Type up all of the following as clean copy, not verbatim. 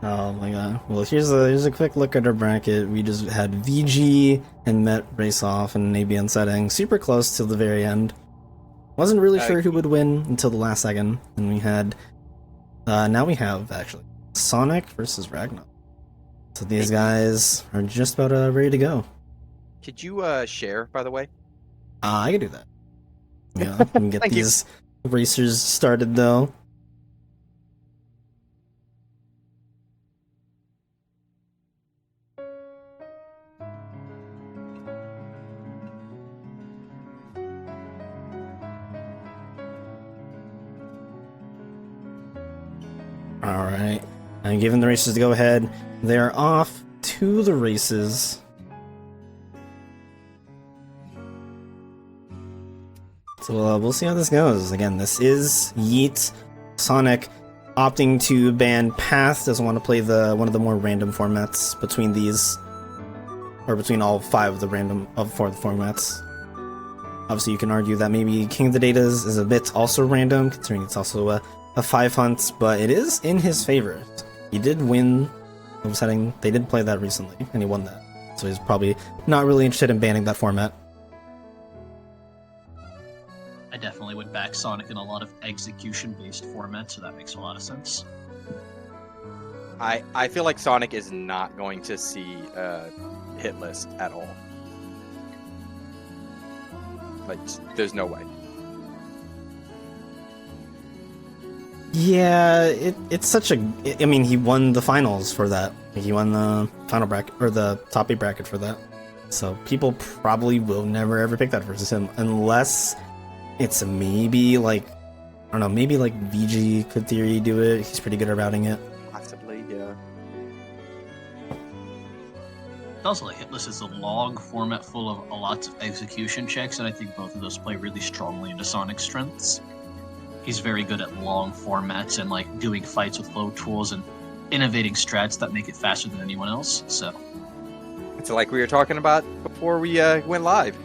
Oh my god. Well, here's a quick look at our bracket. We just had VG and Met race off in an ABN setting, super close till the very end. Wasn't really sure who would win until the last second, and we had. Now we have actually Sonic versus Ragnoth. So these guys are just about ready to go. Could you share, by the way? I can do that. Yeah, let me get these racers started though. Alright, I'm giving the racers to go ahead. They're off to the races. So we'll see how this goes. Again, this is Yeet. Sonic opting to ban Path, doesn't want to play one of the more random formats between these, or between all 5 of the random for the formats. Obviously, you can argue that maybe King of the Datas is a bit also random, considering it's also a 5 hunt, but it is in his favor. He did win the setting. They did play that recently, and he won that. So he's probably not really interested in banning that format. I definitely would back Sonic in a lot of execution-based formats, so that makes a lot of sense. I feel like Sonic is not going to see a hit list at all. Like, there's no way. Yeah, it's such a. I mean, he won the finals for that. He won the final bracket, or the top 8 bracket for that. So people probably will never ever pick that versus him, unless it's maybe like, I don't know, maybe like VG could theory do it. He's pretty good at routing it. Possibly, yeah. Also, like, Hitless is a long format full of lots of execution checks, and I think both of those play really strongly into Sonic's strengths. He's very good at long formats and like doing fights with low tools and innovating strats that make it faster than anyone else. So it's like we were talking about before we went live.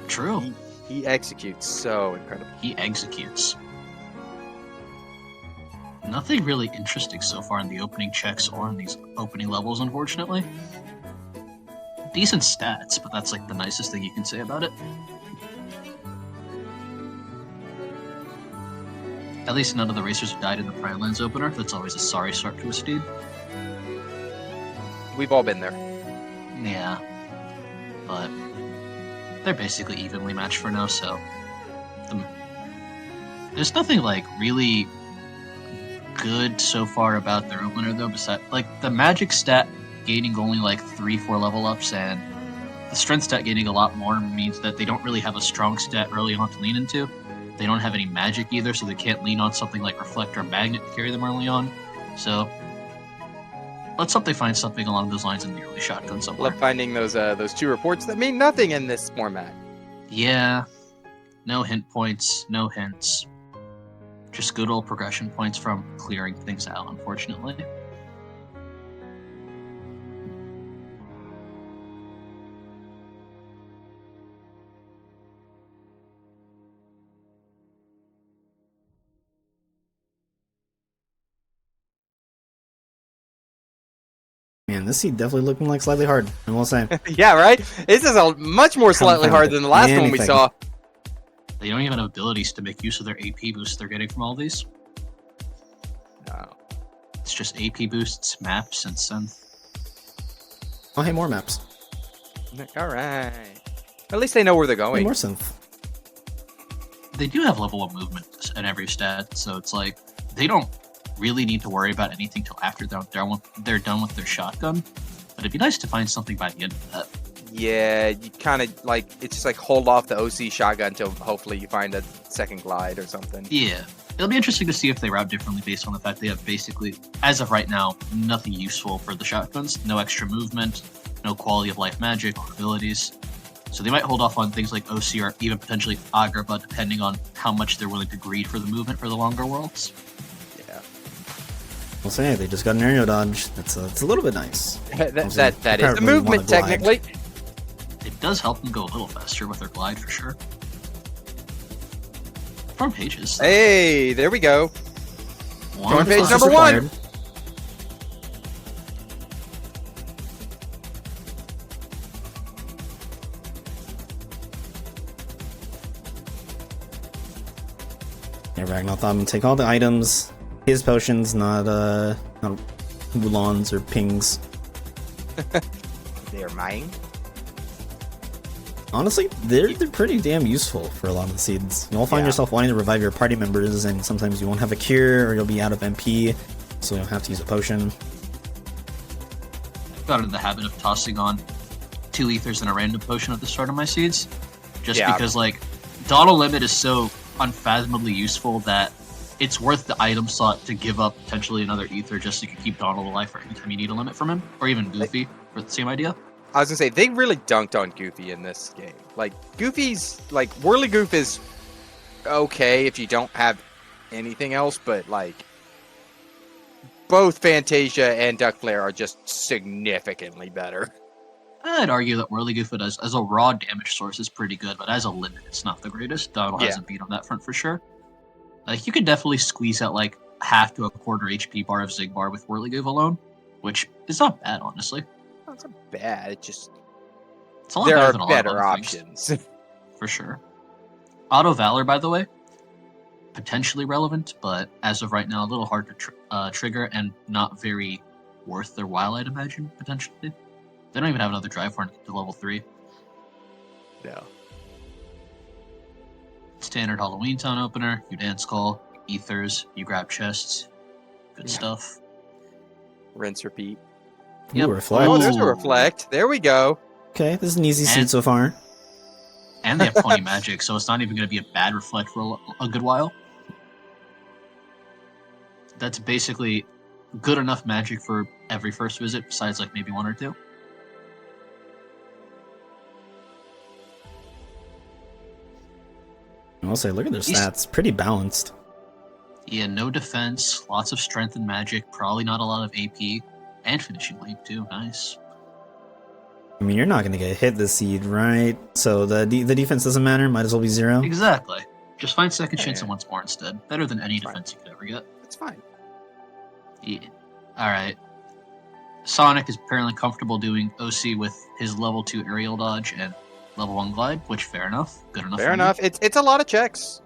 True. He executes so incredible. He executes. Nothing really interesting so far in the opening checks or in these opening levels, unfortunately. Decent stats, but that's like the nicest thing you can say about it. At least none of the racers died in the Prime Lands opener. That's always a sorry start to a steed. We've all been there. Yeah. But they're basically evenly matched for now, so there's nothing like really good so far about their opener though, besides like the magic stat gaining only like 3-4 level ups and the strength stat gaining a lot more means that they don't really have a strong stat early on to lean into. They don't have any magic either, so they can't lean on something like Reflect or Magnet to carry them early on. So let's hope they find something along those lines in the early shotgun somewhere. Love finding those 2 reports that mean nothing in this format. Yeah. No hint points, no hints. Just good old progression points from clearing things out, unfortunately. Man, this seed definitely looking like slightly hard, I will say. Yeah, right? This is a much more slightly hard than the last one we saw. They don't even have abilities to make use of their AP boosts they're getting from all these. No. It's just AP boosts, maps, and synth. Oh, hey, more maps. Alright. At least they know where they're going. Hey, more synth. They do have level of movement at every stat, so it's like, they don't really need to worry about anything till after they're done with their shotgun. But it'd be nice to find something by the end of that. Yeah, you kind of like, it's just like hold off the OC shotgun until hopefully you find a second glide or something. Yeah. It'll be interesting to see if they route differently based on the fact they have basically, as of right now, nothing useful for the shotguns. No extra movement, no quality of life magic or abilities. So they might hold off on things like OC or even potentially Agrabah, depending on how much they're willing to greed for the movement for the longer worlds. Yeah. We'll say they just got an aerial dodge. It's a little bit nice. that is the movement, technically. It does help them go a little faster with their glide for sure. Front pages. Hey, there we go. One page number 1. Yeah, Ragnoth, I'm gonna take all the items, his potions, not Mulan's or Ping's. They are mine. Honestly, they're pretty damn useful for a lot of the seeds. You'll find yourself wanting to revive your party members, and sometimes you won't have a cure, or you'll be out of MP, so you'll have to use a potion. I got into the habit of tossing on 2 ethers and a random potion at the start of my seeds, just because like Dawdle Limit is so unfathomably useful that it's worth the item slot to give up potentially another ether just so you can keep Dawdle alive for any time you need a limit from him, or even Goofy for the same idea. I was gonna say, they really dunked on Goofy in this game. Like, Goofy's, like, Whirligoof is okay if you don't have anything else, but, like, both Fantasia and Duck Flare are just significantly better. I'd argue that Whirligoof as a raw damage source is pretty good, but as a limit, it's not the greatest. Dawdle hasn't beat on that front for sure. Like, you could definitely squeeze out, like, half to a quarter HP bar of Zigbar with Whirligoof alone, which is not bad, honestly. It's not bad. It's a lot there better are than a lot better of other options. For sure. Auto Valor, by the way, potentially relevant, but as of right now, a little hard to trigger and not very worth their while, I'd imagine, potentially. They don't even have another drive for to level 3. No. Standard Halloween Town opener, you dance call, ethers, you grab chests. Good stuff. Rinse, repeat. Ooh, reflect. Oh, there's a reflect. There we go. Okay, this is an easy seed so far. And they have 20 magic, so it's not even going to be a bad reflect for a good while. That's basically good enough magic for every first visit, besides like maybe 1 or 2. I'll say, look at their stats. Pretty balanced. Yeah, no defense, lots of strength and magic, probably not a lot of AP, and finishing leap too. Nice. I mean, you're not going to get hit this seed, right? So the defense doesn't matter. Might as well be 0. Exactly. Just find second chance and once more instead. Better than any defense you could ever get. That's fine. Yeah. Alright. Sonic is apparently comfortable doing OC with his level 2 aerial dodge and level 1 glide, which fair enough. Good enough. Fair enough. It's a lot of checks.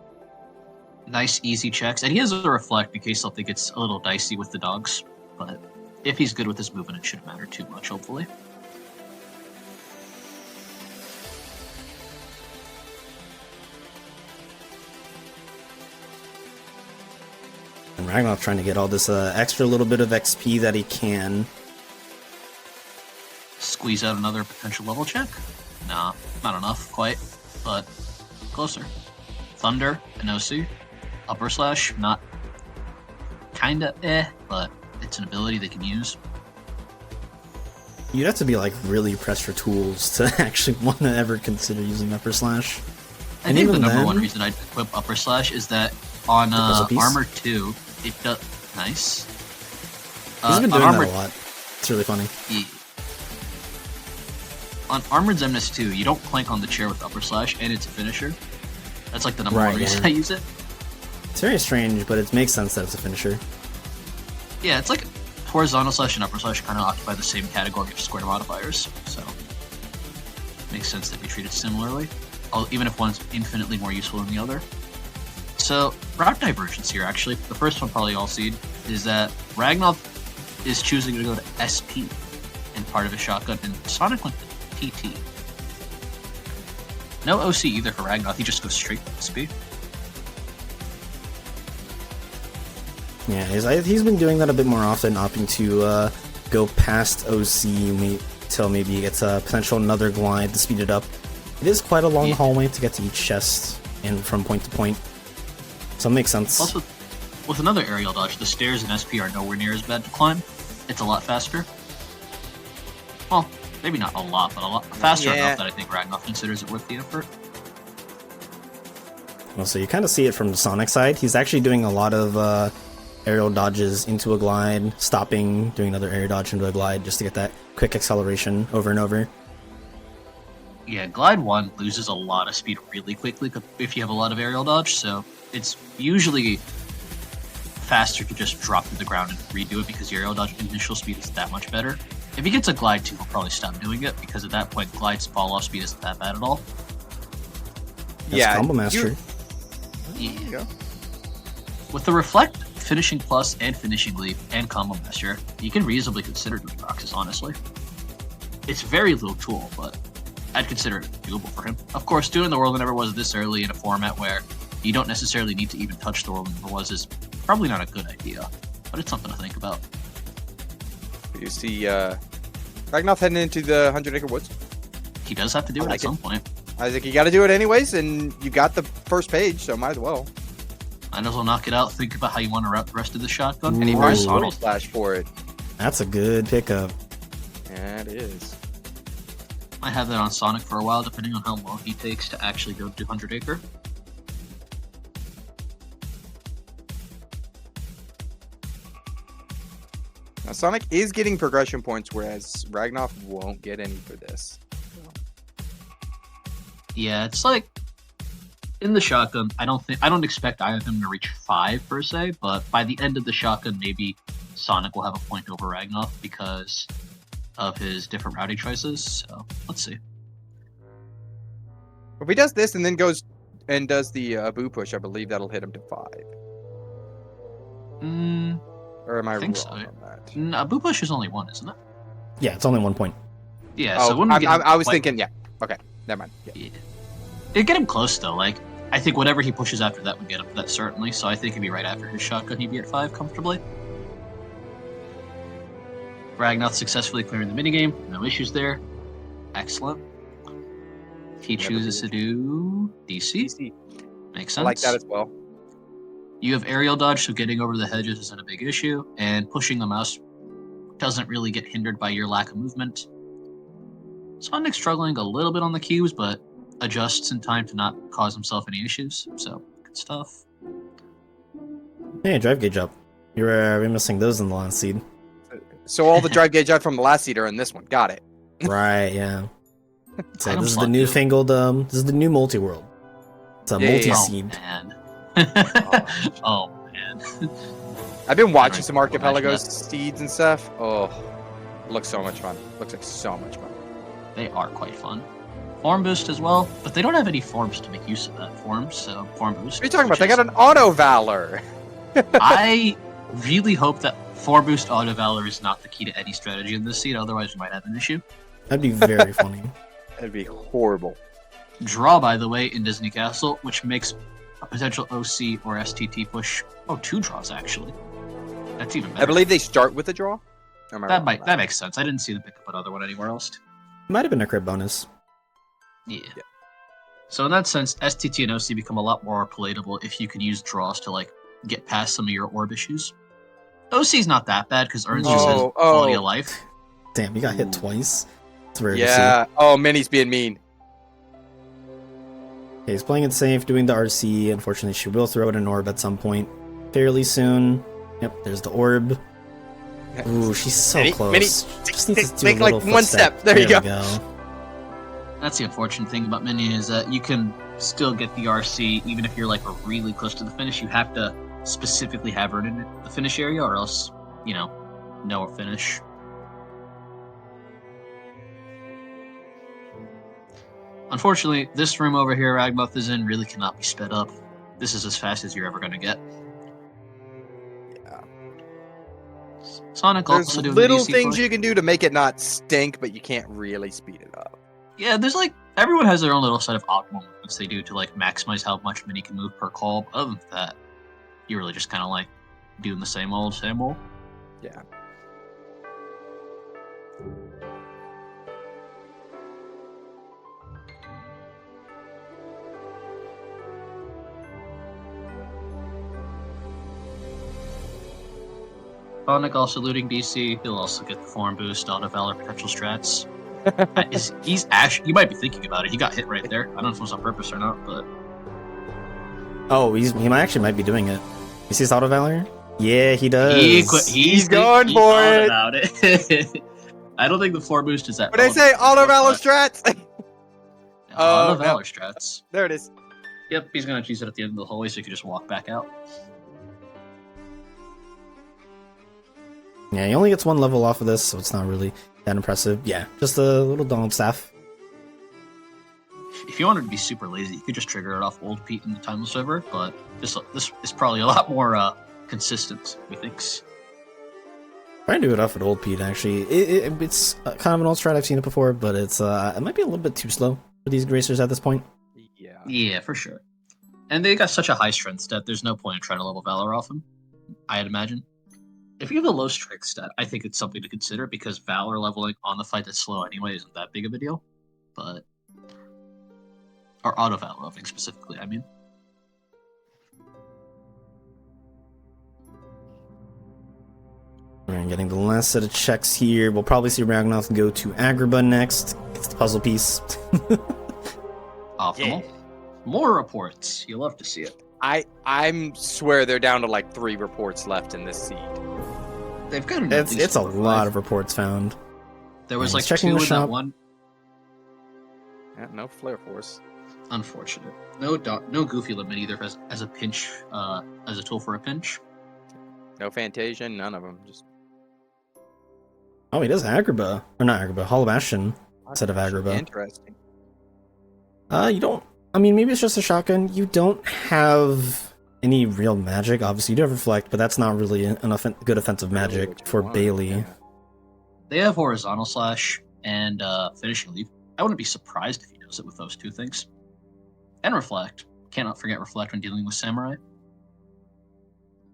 Nice, easy checks. And he has a reflect in case something gets a little dicey with the dogs. But if he's good with his movement, it shouldn't matter too much, hopefully. And Ragnoth trying to get all this extra little bit of XP that he can. Squeeze out another potential level check? Nah, not enough, quite, but closer. Thunder, an OC. Upper Slash, not kinda but it's an ability they can use. You'd have to be like really pressed for tools to actually want to ever consider using Upper Slash. I think the number one reason I'd equip Upper Slash is that on Armor 2, it does... Nice. He's been doing that a lot. It's really funny. Yeah. On Armored Xemnas 2, you don't clank on the chair with Upper Slash, and it's a finisher. That's like the number one reason I use it. It's very strange, but it makes sense that it's a finisher. Yeah, it's like Horizontal Slash and Upper Slash kind of occupy the same category of square modifiers, so makes sense that we treat it similarly, even if one's infinitely more useful than the other. So, route divergence here, actually. The first one, probably all seed, is that Ragnoth is choosing to go to SP in part of his shotgun, and Sonic went to TT. No OC either for Ragnoth, he just goes straight to SP. Yeah, he's been doing that a bit more often, opting to go past OC till maybe he gets a potential another glide to speed it up. It is quite a long hallway to get to each chest and from point to point, so it makes sense. Plus, with another aerial dodge, the stairs in SP are nowhere near as bad to climb. It's a lot faster. Well, maybe not a lot, but a lot faster enough that I think Ragnoth considers it worth the effort. Well, so you kind of see it from the Sonic side. He's actually doing a lot of aerial dodges into a glide, stopping, doing another aerial dodge into a glide just to get that quick acceleration over and over. Yeah, Glide 1 loses a lot of speed really quickly if you have a lot of aerial dodge, so it's usually faster to just drop to the ground and redo it because your aerial dodge initial speed is that much better. If he gets a Glide 2, he'll probably stop doing it because at that point, Glide's fall-off speed isn't that bad at all. That's Combo Master. Yeah. With the Reflect, Finishing Plus, and Finishing Leap, and Combo Master, you can reasonably consider doing Roxas, honestly. It's very little tool, but I'd consider it doable for him. Of course, doing the World Never Was this early in a format where you don't necessarily need to even touch the World Never Was is probably not a good idea, but it's something to think about. You see Ragnoth heading into the 100 Acre Woods. He does have to do it at some point. I think you got to do it anyways, and you got the first page, so might as well. Might as well knock it out. Think about how you want to route the rest of the shotgun. Ooh. And he Ooh. burns Sonic Slash for it. That's a good pickup. Yeah, it is. Might have that on Sonic for a while, depending on how long he takes to actually go to 100 Acre. Now, Sonic is getting progression points, whereas Ragnoth won't get any for this. Yeah, it's like in the shotgun. I don't expect either of them to reach 5 per se, but by the end of the shotgun, maybe Sonic will have a point over Ragnoth because of his different routing choices. So let's see. If he does this and then goes and does the boo push, I believe that'll hit him to 5. Or am I think wrong so. on that? No, Boo Push is only 1, isn't it? Yeah, it's only 1 point. Yeah, Oh, so when we get I was like, thinking, yeah. Okay, never mind. Yeah. Yeah. It'd get him close though. Like I think whatever he pushes after that would get him to that certainly. So I think it'd be right after his shotgun. He'd be at 5 comfortably. Ragnoth successfully clearing the minigame. No issues there. Excellent. He chooses to do DC. Makes sense. I like that as well. You have aerial dodge, so getting over the hedges isn't a big issue, and pushing the mouse doesn't really get hindered by your lack of movement. Sonic's struggling a little bit on the cubes, but adjusts in time to not cause himself any issues, so good stuff. Hey, drive gauge up. You were missing those in the last seed. So all the drive gauge out from the last seed are in this one. Got it. Right, yeah. So Item this is slot the new too. fangled, this is the new multi-world. It's a Yeah, yeah, yeah. multi-seed. Oh man. gosh. Oh man. I've been watching Alright, some we'll Archipelagos imagine seeds and stuff. Oh, looks so much fun. Looks like so much fun. They are quite fun. Form boost as well, but they don't have any forms to make use of that form, so form boost. What are you talking about? They which got is- an auto valor. I really hope that form boost auto valor is not the key to any strategy in this seed, otherwise we might have an issue. That'd be very funny. That'd be horrible. Draw, by the way, in Disney Castle, which makes a potential OC or STT push. Oh, 2 draws actually. That's even better. I believe they start with a draw. Or am I wrong on that makes sense. I didn't see them pick up another one anywhere else. Might have been a crit bonus. Yeah. So in that sense, STT and OC become a lot more palatable if you can use draws to like get past some of your orb issues. OC's not that bad because earns just his quality of life. Damn, you got hit Ooh. twice. It's rare to Yeah. Oh, Minnie's being mean. see. Okay, he's playing it safe, doing the RC. Unfortunately, she will throw out an orb at some point fairly soon. Yep, there's the orb. Ooh, she's so Minnie, close. Minnie, Just needs to do make a like little one footstep. step. There you we go. That's the unfortunate thing about Minion is that you can still get the RC even if you're like really close to the finish. You have to specifically have her in the finish area, or else, you know, no finish. Unfortunately, this room over here Ragnoth is in really cannot be sped up. This is as fast as you're ever going to get. Yeah. Sonic There's also doing little the DC things push. you can do to make it not stink, but you can't really speed it up. Yeah, there's like everyone has their own little set of optimal movements they do to like maximize how much Mini can move per call. But other than that, you're really just kind of like doing the same old, same old. Yeah. Sonic also looting DC. He'll also get the form boost, auto valor, potential strats. He's actually, you might be thinking about it. He got hit right there. I don't know if it was on purpose or not, but Oh, he might be doing it. He sees Auto Valor? Yeah, he does. He's going for thought it. About it. I don't think the form boost is that. What did I say? Auto valor strats. Auto Oh, valor strats. There it is. Yep, he's gonna use it at the end of the hallway, so you can just walk back out. Yeah, he only gets 1 level off of this, so it's not really that impressive. Yeah, just a little Donald staff. if you wanted to be super lazy, you could just trigger it off Old Pete in the Timeless River, but this is probably a lot more consistent, methinks. Try and do it off at Old Pete, actually. It's kind of an old strat, I've seen it before, but it might be a little bit too slow for these racers at this point. Yeah, for sure. And they got such a high strength stat, there's no point in trying to level Valor off him, I'd imagine. If you have a low strength stat, I think it's something to consider, because Valor leveling on the fight that's slow anyway isn't that big of a deal. But... or auto Valor leveling specifically, I mean. We're getting the last set of checks here. We'll probably see Ragnoth go to Agrabah next. It's the puzzle piece. Optimal. Yeah. More reports. You love to see it. I'm swear they're down to like 3 reports left in this seed. They've got it's a lot of reports found. There was like checking 2 the in shop. that one. Yeah, no flare force. Unfortunate. No Goofy limit either as a pinch, as a tool for a pinch. No Fantasia, none of them. Just. Oh, he does Agrabah. Or not Agrabah, Hall of Bastion instead of Agrabah. Interesting. You don't... I mean, maybe it's just a shotgun. You don't have any real magic. Obviously, you do have Reflect, but that's not really an good offensive magic for Bailey. Yeah. They have Horizontal Slash and Finishing Leap. I wouldn't be surprised if he does it with those 2 things. And Reflect. Cannot forget Reflect when dealing with Samurai.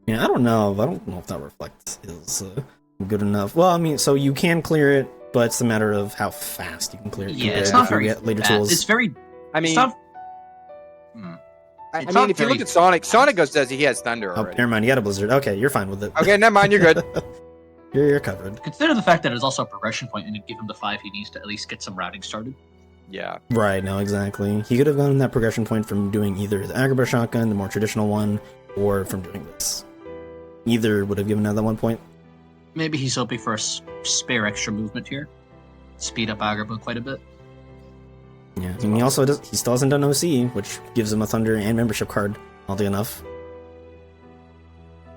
Yeah, I don't know if that Reflect is good enough. Well, I mean, so you can clear it, but it's a matter of how fast you can clear it. Yeah, it's not very later fast. tools. It's very... I mean... It's not... I mean, if you look at Sonic says he has Thunder Oh, already. never mind, you got a Blizzard. Okay, you're fine with it. Okay, never mind, you're good. You're covered. Consider the fact that it's also a progression point and it'd give him the 5 he needs to at least get some routing started. Yeah. Right, no, exactly. He could have gotten that progression point from doing either the Agrabah shotgun, the more traditional one, or from doing this. Either would have given out that 1 point. Maybe he's hoping for a spare extra movement here. Speed up Agrabah quite a bit. Yeah, and he still hasn't done OC, which gives him a Thunder and membership card, oddly enough.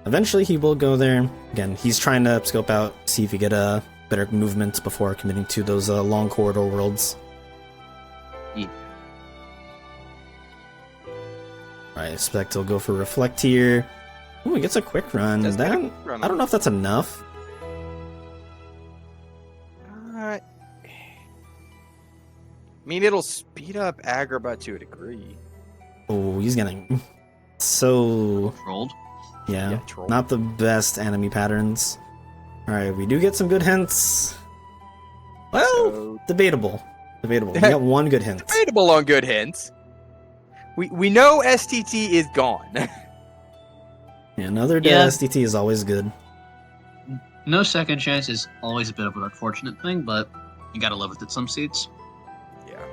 Eventually he will go there. Again, he's trying to scope out, see if he get a better movement before committing to those long corridor worlds. Yeah. I expect he'll go for Reflect here. Ooh, he gets a quick run. I don't know if that's enough. I mean, it'll speed up Agrabah to a degree. Oh, he's getting so... Rolled? Yeah, not the best enemy patterns. Alright, we do get some good hints. Well, debatable. We got 1 good hint. Debatable on good hints. We know STT is gone. Yeah, another dead STT is always good. No second chance is always a bit of an unfortunate thing, but you gotta live with it some seeds. Yeah.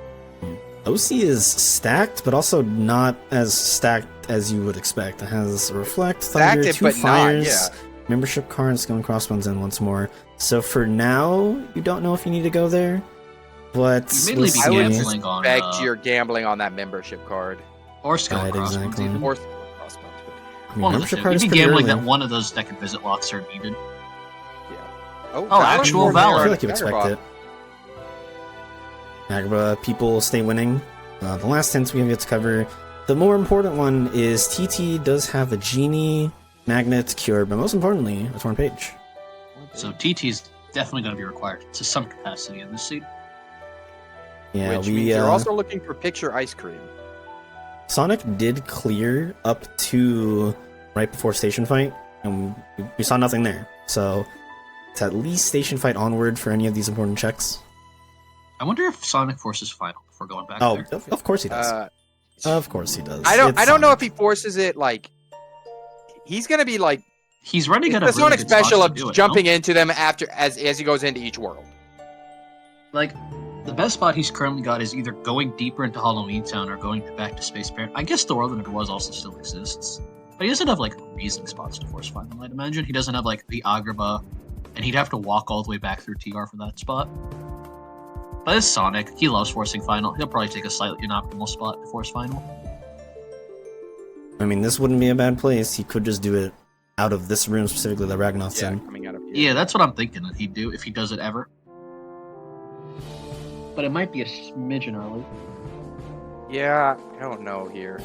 OC is stacked, but also not as stacked as you would expect. It has Reflect, Thunder, Stacked 2 but fires, not, membership cards, going crossbones in once more. So for now, you don't know if you need to go there, but you mainly be I would gambling on. Expect you're gambling on that membership card. Or skill Right, crossbones exactly. even. Or crossbones. I mean, One of the membership two. card You'd is be pretty gambling early. that one of those that can visit lots are needed. Oh, actual I Valor. feel like you expect it. Agrabah people stay winning. The last hints we have yet to cover. The more important one is TT does have a Genie, Magnet, Cure, but most importantly, a Torn Page. So TT is definitely going to be required to some capacity in this seed. Yeah, Which means you're also looking for Picture Ice Cream. Sonic did clear up to right before Station Fight, and we saw nothing there. So it's at least Station Fight onward for any of these important checks. I wonder if Sonic forces final before going back Oh, there. of course he does. Of course he does. I don't know if Sonic. he forces it. Like, he's gonna be like He's running at a the really Sonic good spot special to of do it, jumping no? into them after as he goes into each world. Like, the best spot he's currently got is either going deeper into Halloween Town or going back to Space Parent. I guess the world that it was also still exists. But he doesn't have, like, reason spots to force final, I'd imagine. He doesn't have, like, the Agrabah, and he'd have to walk all the way back through TR for that spot. But it's Sonic. He loves forcing final. He'll probably take a slightly inoptimal spot to force final. I mean, this wouldn't be a bad place. He could just do it out of this room, specifically the Ragnoth's in. coming out of here. Yeah, that's what I'm thinking that he'd do if he does it ever. But it might be a smidgen early. Yeah, I don't know here.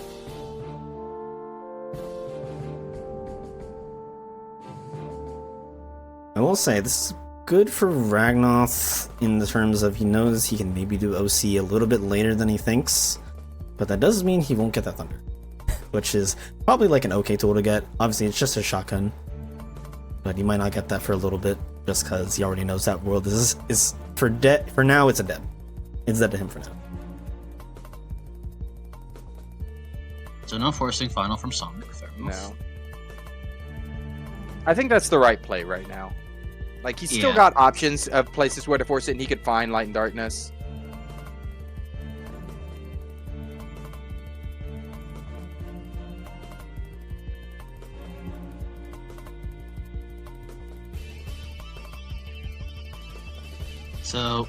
I will say, this is good for Ragnoth in the terms of he knows he can maybe do OC a little bit later than he thinks, but that does mean he won't get that Thunder, which is probably like an okay tool to get. Obviously, it's just a shotgun, but he might not get that for a little bit just because he already knows that world is for dead. For now, it's a dead. It's dead to him for now. So no forcing final from Sonic. Fair enough. No. I think that's the right play right now. Like, he's still Yeah. got options of places where to force it, and he could find Light and Darkness. So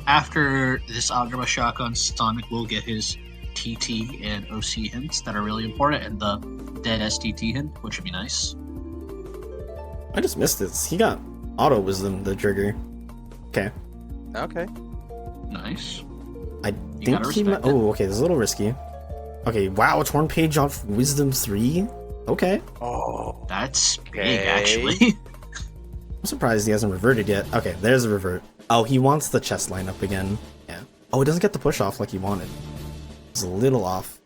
after this Agrima shotgun, Sonic will get his TT and OC hints that are really important, and the dead STT hint, which would be nice. I just missed this. He got auto wisdom, the trigger. Okay. Okay. Nice. I You think gotta he might. respect it. Oh, okay. This is a little risky. Okay. Wow. Torn page off wisdom 3. Okay. Oh. That's big, Okay. actually. I'm surprised he hasn't reverted yet. Okay. There's a revert. Oh, he wants the chest line up again. Yeah. Oh, he doesn't get the push off like he wanted. It's a little off.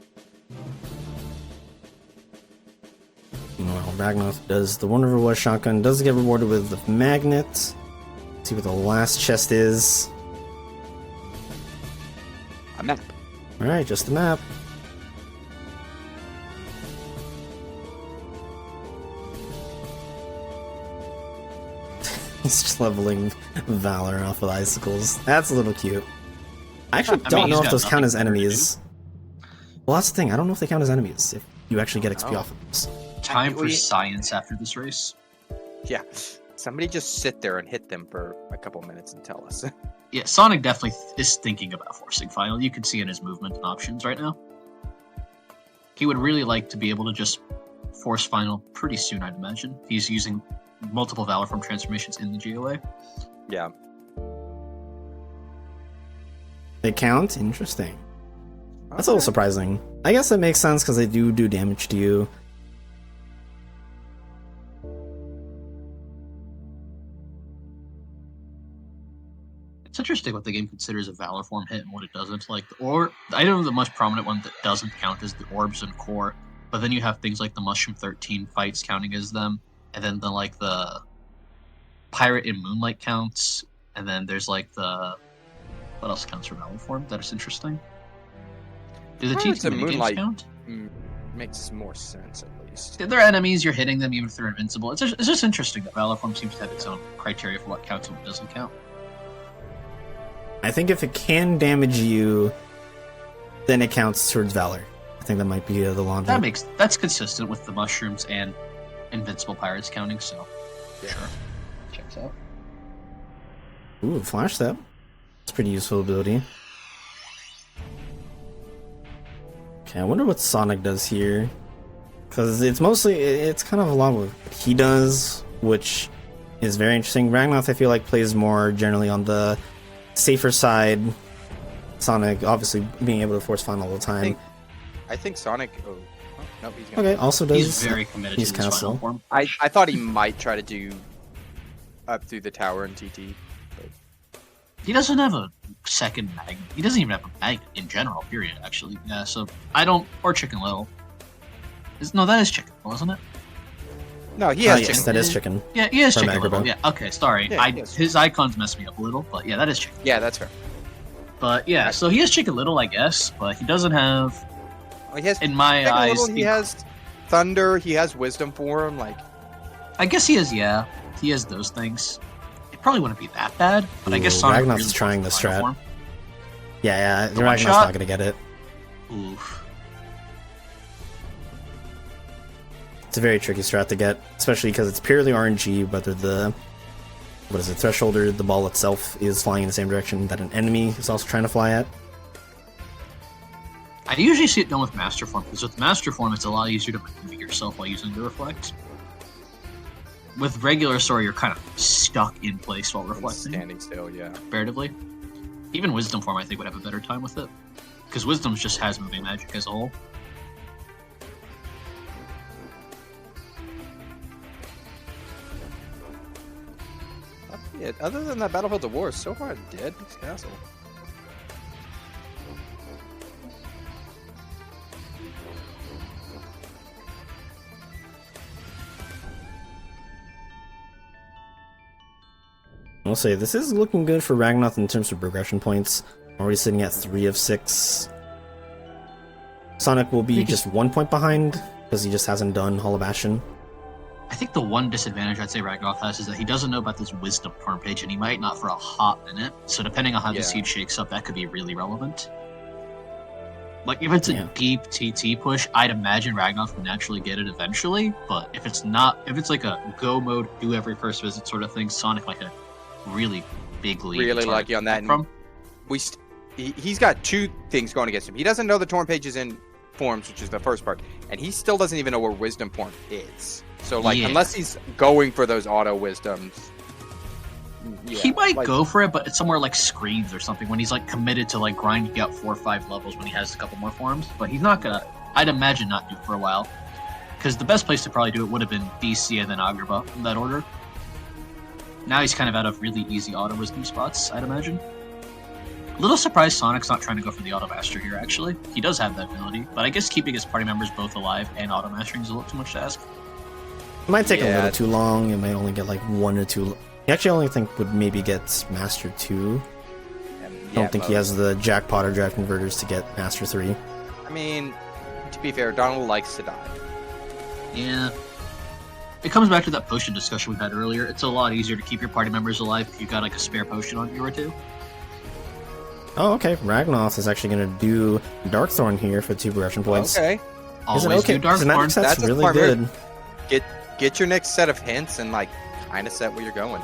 Well, Ragnoth does the Wonder War shotgun. Does get rewarded with the magnet. Let's see what the last chest is. A map. Alright, just the map. He's just leveling Valor off of icicles. That's a little cute. I actually I mean, don't he's know if got those count nothing as better to enemies. Well, that's the thing. I don't know if they count as enemies if you actually get XP Oh. off of those. Time for We- science after this race. Yeah. Somebody just sit there and hit them for a couple minutes and tell us. Yeah, Sonic definitely is thinking about forcing final. You can see in his movement and options right now. He would really like to be able to just force final pretty soon, I'd imagine. He's using multiple Valor Form transformations in the GOA. Yeah. They count? Interesting. That's a little surprising. I guess that makes sense because they do damage to you. It's interesting what the game considers a Valor Form hit and what it doesn't. Like, I know the most prominent one that doesn't count is the Orbs and Core, but then you have things like the Mushroom 13 fights counting as them, and then the Pirate in Moonlight counts, and then there's like the what else counts for Valor Form? That is interesting. Do the Pirates TT in minigames Moonlight- count? Makes more sense, at least. They're enemies, you're hitting them even if they're invincible. It's just interesting that Valor Form seems to have its own criteria for what counts and what doesn't count. I think if it can damage you, then it counts towards Valor. I think that might be the logic. That's consistent with the mushrooms and invincible pirates counting, so Yeah. sure. Checks out. Ooh, flash step. It's a pretty useful ability. Okay, I wonder what Sonic does here. Because it's kind of a lot of what he does, which is very interesting. Ragnoth, I feel like, plays more generally on the safer side. Sonic, obviously, being able to force final all the time. I think Sonic. Oh, nope, he's gonna. Okay, also does. He's very committed he's to his Castle. final form. I thought he might try to do up through the tower and TT. He doesn't have a second magnet. He doesn't even have a magnet in general, period, actually. Yeah, so I don't... Or Chicken Little. No, that is Chicken Little, isn't it? No, he has. yes, chicken. that is chicken. Yeah, he is From Chicken Little. Agrabah. Yeah, okay, sorry. Yeah, he is. His icons mess me up a little, but yeah, that is Chicken. Yeah, that's fair. But yeah, so he has Chicken Little, I guess, but he doesn't have, Well, he has. in my Chicken eyes... Little, he has Thunder. He has Wisdom Form. Like, I guess he has those things. It probably wouldn't be that bad, but I guess Ooh, Sonic Ragnoth's really trying wants this the final strat. form. Yeah, The one Ragnoth's shot? not gonna get it. Oof. It's a very tricky strat to get, especially because it's purely RNG, whether the threshold or the ball itself is flying in the same direction that an enemy is also trying to fly at. I usually see it done with Master Form, because with Master Form, it's a lot easier to maneuver yourself while using the Reflect. With regular Sora, you're kind of stuck in place while reflecting, standing still. Yeah. comparatively. Even Wisdom Form, I think, would have a better time with it. because Wisdom just has moving magic as a whole. Yeah, other than that Battlefield of War, so far dead this castle. I'll say this is looking good for Ragnoth in terms of progression points. Already sitting at 3 of 6. Sonic will be just 1 point behind because he just hasn't done Hall of Ashen. I think the one disadvantage I'd say Ragnoth has is that he doesn't know about this Wisdom Torn page, and he might not for a hot minute. So depending on how the seed shakes up, that could be really relevant. Like, if it's a deep TT push, I'd imagine Ragnoth would naturally get it eventually, but if it's not, if it's like a go mode, do every first visit sort of thing, Sonic like a really big lead. Really lucky on that. From he's got 2 things going against him. He doesn't know the Torn page is in forms, which is the first part, and he still doesn't even know where Wisdom Form is. So, like, unless he's going for those auto wisdoms, he might go for it, but it's somewhere like screens or something when he's like committed to like grinding out 4 or 5 levels when he has a couple more forms. But he's not gonna. I'd imagine not do it for a while, because the best place to probably do it would have been DC and then Agrabah in that order. Now he's kind of out of really easy auto wisdom spots, I'd imagine. A little surprised Sonic's not trying to go for the auto master here. Actually, he does have that ability, but I guess keeping his party members both alive and auto mastering is a little too much to ask. It might take a little too long. It might only get like 1 or 2. He actually only think would maybe get Master 2. I don't think he has the jackpot or drive converters to get Master 3. I mean, to be fair, Donald likes to die. Yeah. It comes back to that potion discussion we had earlier. It's a lot easier to keep your party members alive if you got like a spare potion on you or 2. Oh, okay. Ragnoth is actually going to do Darkthorn here for 2 progression points. Okay. Always okay? do Darkthorn. That's really good. Get your next set of hints and like kind of set where you're going.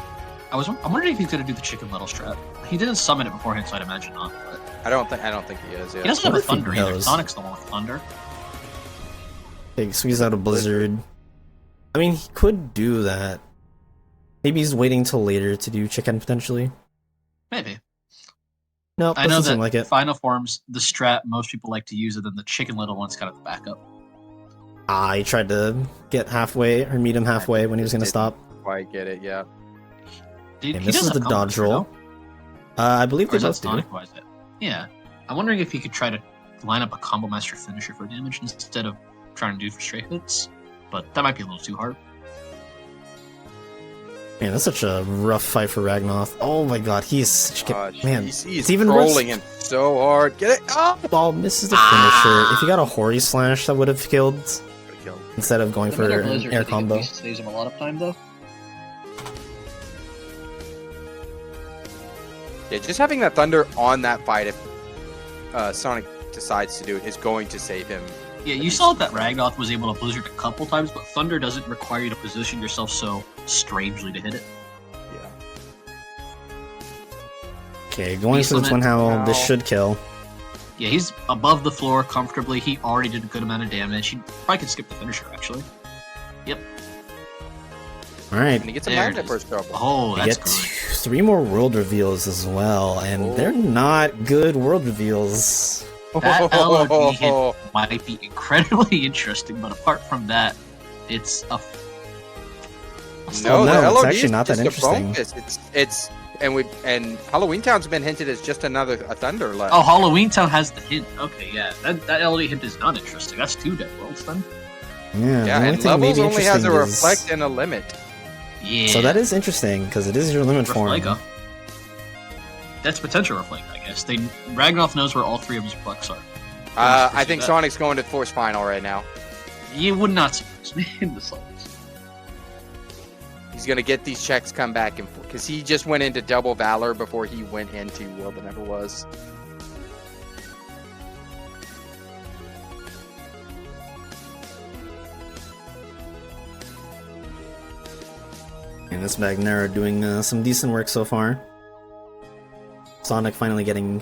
I'm wondering if he's gonna do the chicken little strat. He didn't summon it beforehand, so I'd imagine not. But I don't think he is. Yeah. he doesn't have a thunder either. Sonic's the one with thunder. Big squeeze out a blizzard. I mean, he could do that. Maybe he's waiting till later to do chicken potentially. Maybe. No, I know doesn't that seem like it. final forms, the strat most people like to use it, and the chicken little one's kind of the backup. He tried to get halfway or meet him halfway when he was going to stop. Quite get it, yeah. And this is the dodge roll. I believe they both do. Yeah. I'm wondering if he could try to line up a combo master finisher for damage instead of trying to do for straight hits, but that might be a little too hard. Man, that's such a rough fight for Ragnoth. Oh my god, he's such a man. He's even trolling him so hard. Get it! Oh! Ball misses the finisher. If he got a Hori Slash, that would have killed. Instead of going for an air combo. Saves him a lot of time though. Yeah, just having that thunder on that fight, if Sonic decides to do it, is going to save him. Yeah, you saw that Ragnoth was able to blizzard a couple times, but thunder doesn't require you to position yourself so strangely to hit it. Yeah. Okay, going for the Twin Howl, this should kill. Yeah, he's above the floor comfortably. He already did a good amount of damage. He probably could skip the finisher, actually. Yep. Alright. And he gets a magnet first trouble. Oh, that's get good. 3 more world reveals as well, and they're not good world reveals. That LOD hit might be incredibly interesting, but apart from that, it's a... No, it's actually not that interesting. It's and Halloween Town's been hinted as just a thunder left. Oh, Halloween Town has the hint. Okay, yeah, that LOD hint is not interesting. That's 2 dead worlds then. Yeah, and levels only has a reflect and a limit. Yeah. So that is interesting because it is your limit form. That's potential reflect, I guess. Ragnoth knows where all 3 of his reflects are. I think Sonic's going to Force Final right now. You would not surprise me in the slightest. He's going to get these checks come back and because he just went into Double Valor before he went into World That Never Was. And this Magnera doing some decent work so far. Sonic finally getting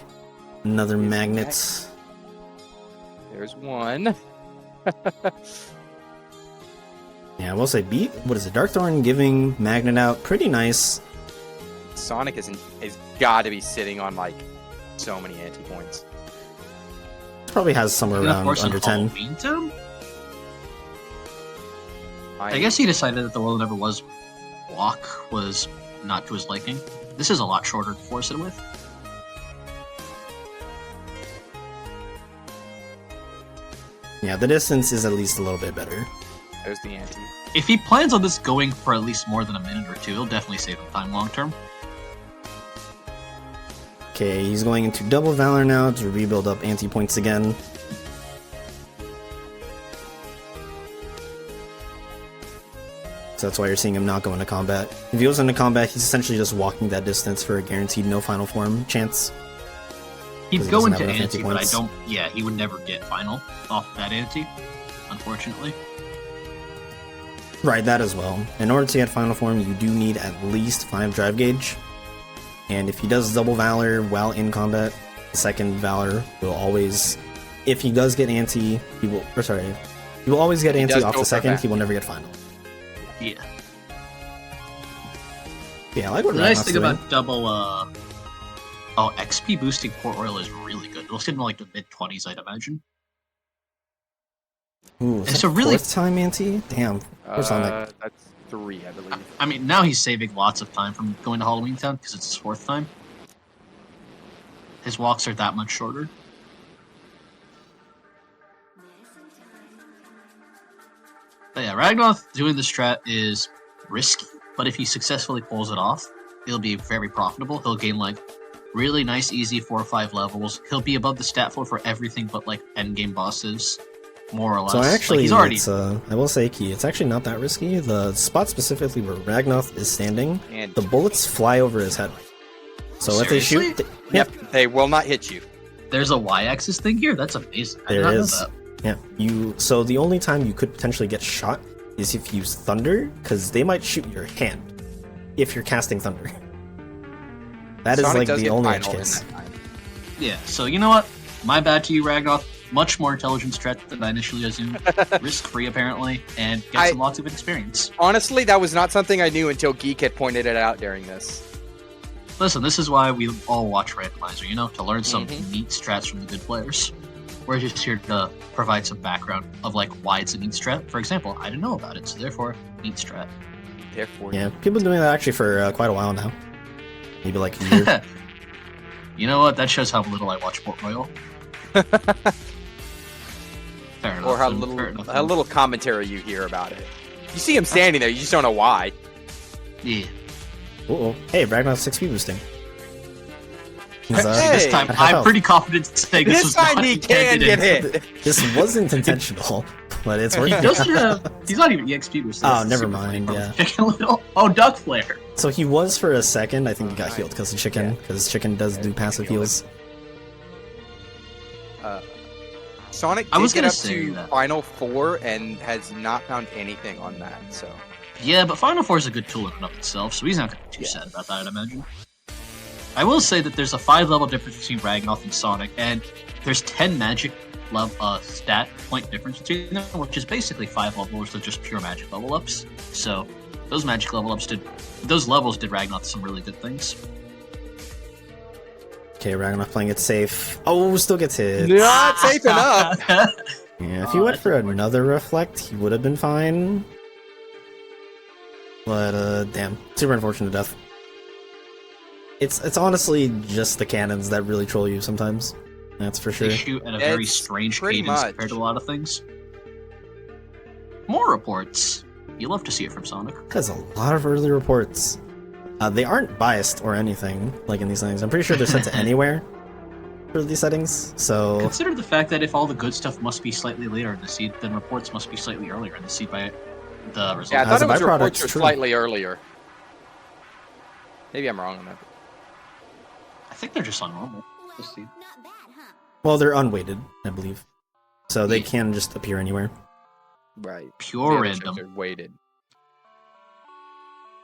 another magnet. There's one. Yeah, I will say beat. What is it? Darkthorn giving magnet out. Pretty nice. Sonic is got to be sitting on like so many anti-points. probably has somewhere Gonna around force under an 10. Halloween town? I guess he decided that the world never was walk was not to his liking. This is a lot shorter to force it with. Yeah, the distance is at least a little bit better. There's the ante. If he plans on this going for at least more than a minute or two, he'll definitely save him time long term. Okay, he's going into double Valor now to rebuild up anti-points again. So that's why you're seeing him not go into combat. If he goes into combat, he's essentially just walking that distance for a guaranteed no final form chance. He'd Because he go doesn't into have enough ante, but I anti-points. don't. Yeah, he would never get final off that ante, unfortunately. Right, that as well. In order to get final form, you do need at least 5 drive gauge. And if he does double Valor while in combat, the second Valor will always... If he does get anti, he will... Or sorry. He will always get He anti does off go the for second, that. he will never get final. Yeah. Yeah, I like what The nice Ragnoth's thing doing. about double, oh, XP boosting Port Royal is really good. It'll sit in like the mid-20s, I'd imagine. Ooh, is It's that a really- 4th time anti? Damn. Where's Sonic? That's 3, I believe. I mean, now he's saving lots of time from going to Halloween Town because it's his 4th time. His walks are that much shorter. But yeah, Ragnoth doing the strat is risky, but if he successfully pulls it off, it'll be very profitable. He'll gain like really nice, easy 4 or 5 levels. He'll be above the stat floor for everything but like endgame bosses, more or less. So actually, like, he's already it's, I will say, Key, it's actually not that risky. The spot specifically where Ragnoth is standing, And the bullets fly over his head. So if they Seriously? shoot... yep, they will not hit you. there's a y-axis thing here. That's amazing. I did There not know is. that. Yeah, so the only time you could potentially get shot is if you use Thunder, because they might shoot your hand if you're casting Thunder. That is Sonic like does the get only edge final in case. that time. Yeah, so you know what? My bad to you, Ragnoth. Much more intelligent strat than I initially assumed. Risk-free, apparently, and get some lots of experience. Honestly, that was not something I knew until Geek had pointed it out during this. Listen, this is why we all watch Randomizer, you know, to learn some Mhm. neat strats from the good players. We're just here to provide some background of like why it's a neat strat. For example, I didn't know about it, so therefore, neat strat. Therefore, Yeah, people have been doing that actually for quite a while now. Maybe like a year. You know what? That shows how little I watch Port Royal. Fair enough. or how then, fair enough, little commentary you hear about it. You see him standing there, you just don't know why. Yeah. Uh-oh. Hey, Ragnoth's 6p boosting. He's, Hey! This time, at half I'm health. pretty confident saying this This was time not he can intended get in- hit. This wasn't intentional, but it's He working. doesn't have. He's not even EXP boosted. Oh, That's the never super mind, funny yeah. part. Chicken Little. Oh, Duck Flare. So he was for a second. I think he got healed because of Chicken, because Chicken does do passive heals. Sonic I did was get gonna up say to that. Final 4 and has not found anything on that, so... Yeah, but Final Four is a good tool in and of itself, so he's not going to be too sad about that, I'd imagine. I will say that there's a 5-level difference between Ragnoth and Sonic, and there's 10 magic stat point difference between them, which is basically 5 levels of just pure magic level ups. So those magic level ups those levels did Ragnoth some really good things. Okay, Ragnoth playing it safe. Oh, still gets hit. Not safe enough! Yeah, if he went for another reflect, he would have been fine. But damn, super unfortunate death. It's honestly just the cannons that really troll you sometimes. That's for sure. They shoot at a very It's strange pretty cadence much. compared to a lot of things. More reports. You love to see it from Sonic. There's a lot of early reports. They aren't biased or anything like in these things. I'm pretty sure they're set to anywhere for these settings. So Consider the fact that if all the good stuff must be slightly later in the seed, then reports must be slightly earlier in the seed by the result. Yeah, I As thought a it was byproduct, reports were true. slightly earlier. Maybe I'm wrong on that. I think they're just on normal. Let's see. well, they're unweighted, I believe. So they Yeah. can just appear anywhere. Right. Pure random. Weighted.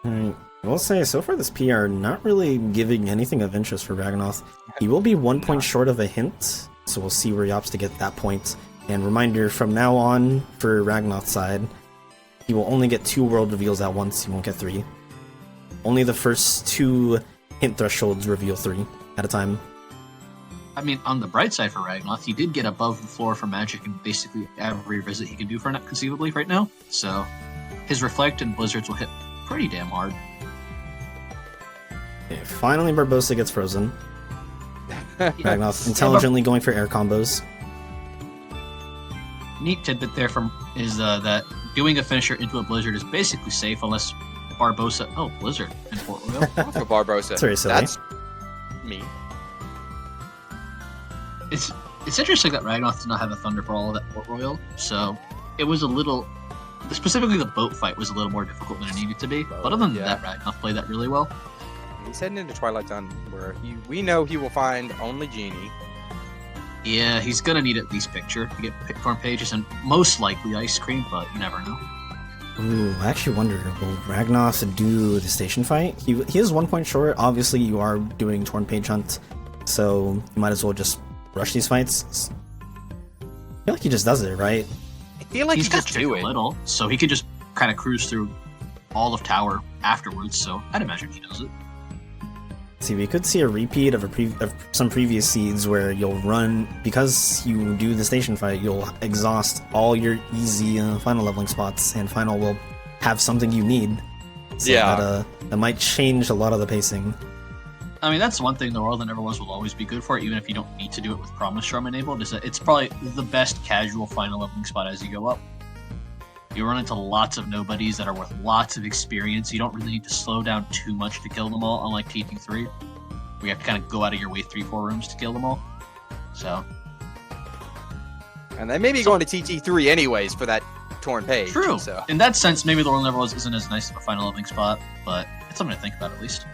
Alright, I will say, so far this PR not really giving anything of interest for Ragnoth. He will be 1 point short of a hint, so we'll see where he opts to get that point. And reminder, from now on, for Ragnoth's side, he will only get 2 world reveals at once, he won't get 3. Only the first 2 hint thresholds reveal 3 at a time. I mean, on the bright side for Ragnoth, he did get above the floor for magic in basically every visit he can do for Net conceivably right now. So his Reflect and Blizzards will hit pretty damn hard. Okay, finally Barbosa gets frozen. Ragnoth intelligently going for air combos. Neat tidbit there is that doing a finisher into a Blizzard is basically safe unless Barbosa... Oh, Blizzard in Port Royal. For Barbosa. That's very silly. That's me. It's interesting that Ragnoth did not have a Thunder Brawl at Port Royal, so it was a little... Specifically, the boat fight was a little more difficult than it needed to be, but other than that, Ragnoth played that really well. He's heading into Twilight Zone, where we know he will find only Genie. Yeah, he's gonna need at least Picture to get Torn Pages, and most likely Ice Cream, but you never know. Ooh, I actually wonder, will Ragnoth do the station fight? He is 1 point short. Obviously, you are doing Torn Page Hunt, so you might as well just rush these fights. I feel like he just does it, right? I feel like he's he just do a it. little, so he could just kind of cruise through all of Tower afterwards, so I'd imagine he does it. See, we could see a repeat of some previous seeds where you'll run, because you do the station fight, you'll exhaust all your easy final leveling spots, and final will have something you need. So yeah. That might change a lot of the pacing. I mean, that's one thing the World that Never Was will always be good for, even if you don't need to do it with Promise Charm enabled, is that it's probably the best casual final leveling spot as you go up. You run into lots of nobodies that are worth lots of experience. You don't really need to slow down too much to kill them all, unlike TT3. We have to kind of go out of your way 3-4 rooms to kill them all. So. And they may be going to TT3 anyways for that Torn Page. True. So. In that sense, maybe the World Never Was isn't as nice of a final leveling spot, but it's something to think about at least.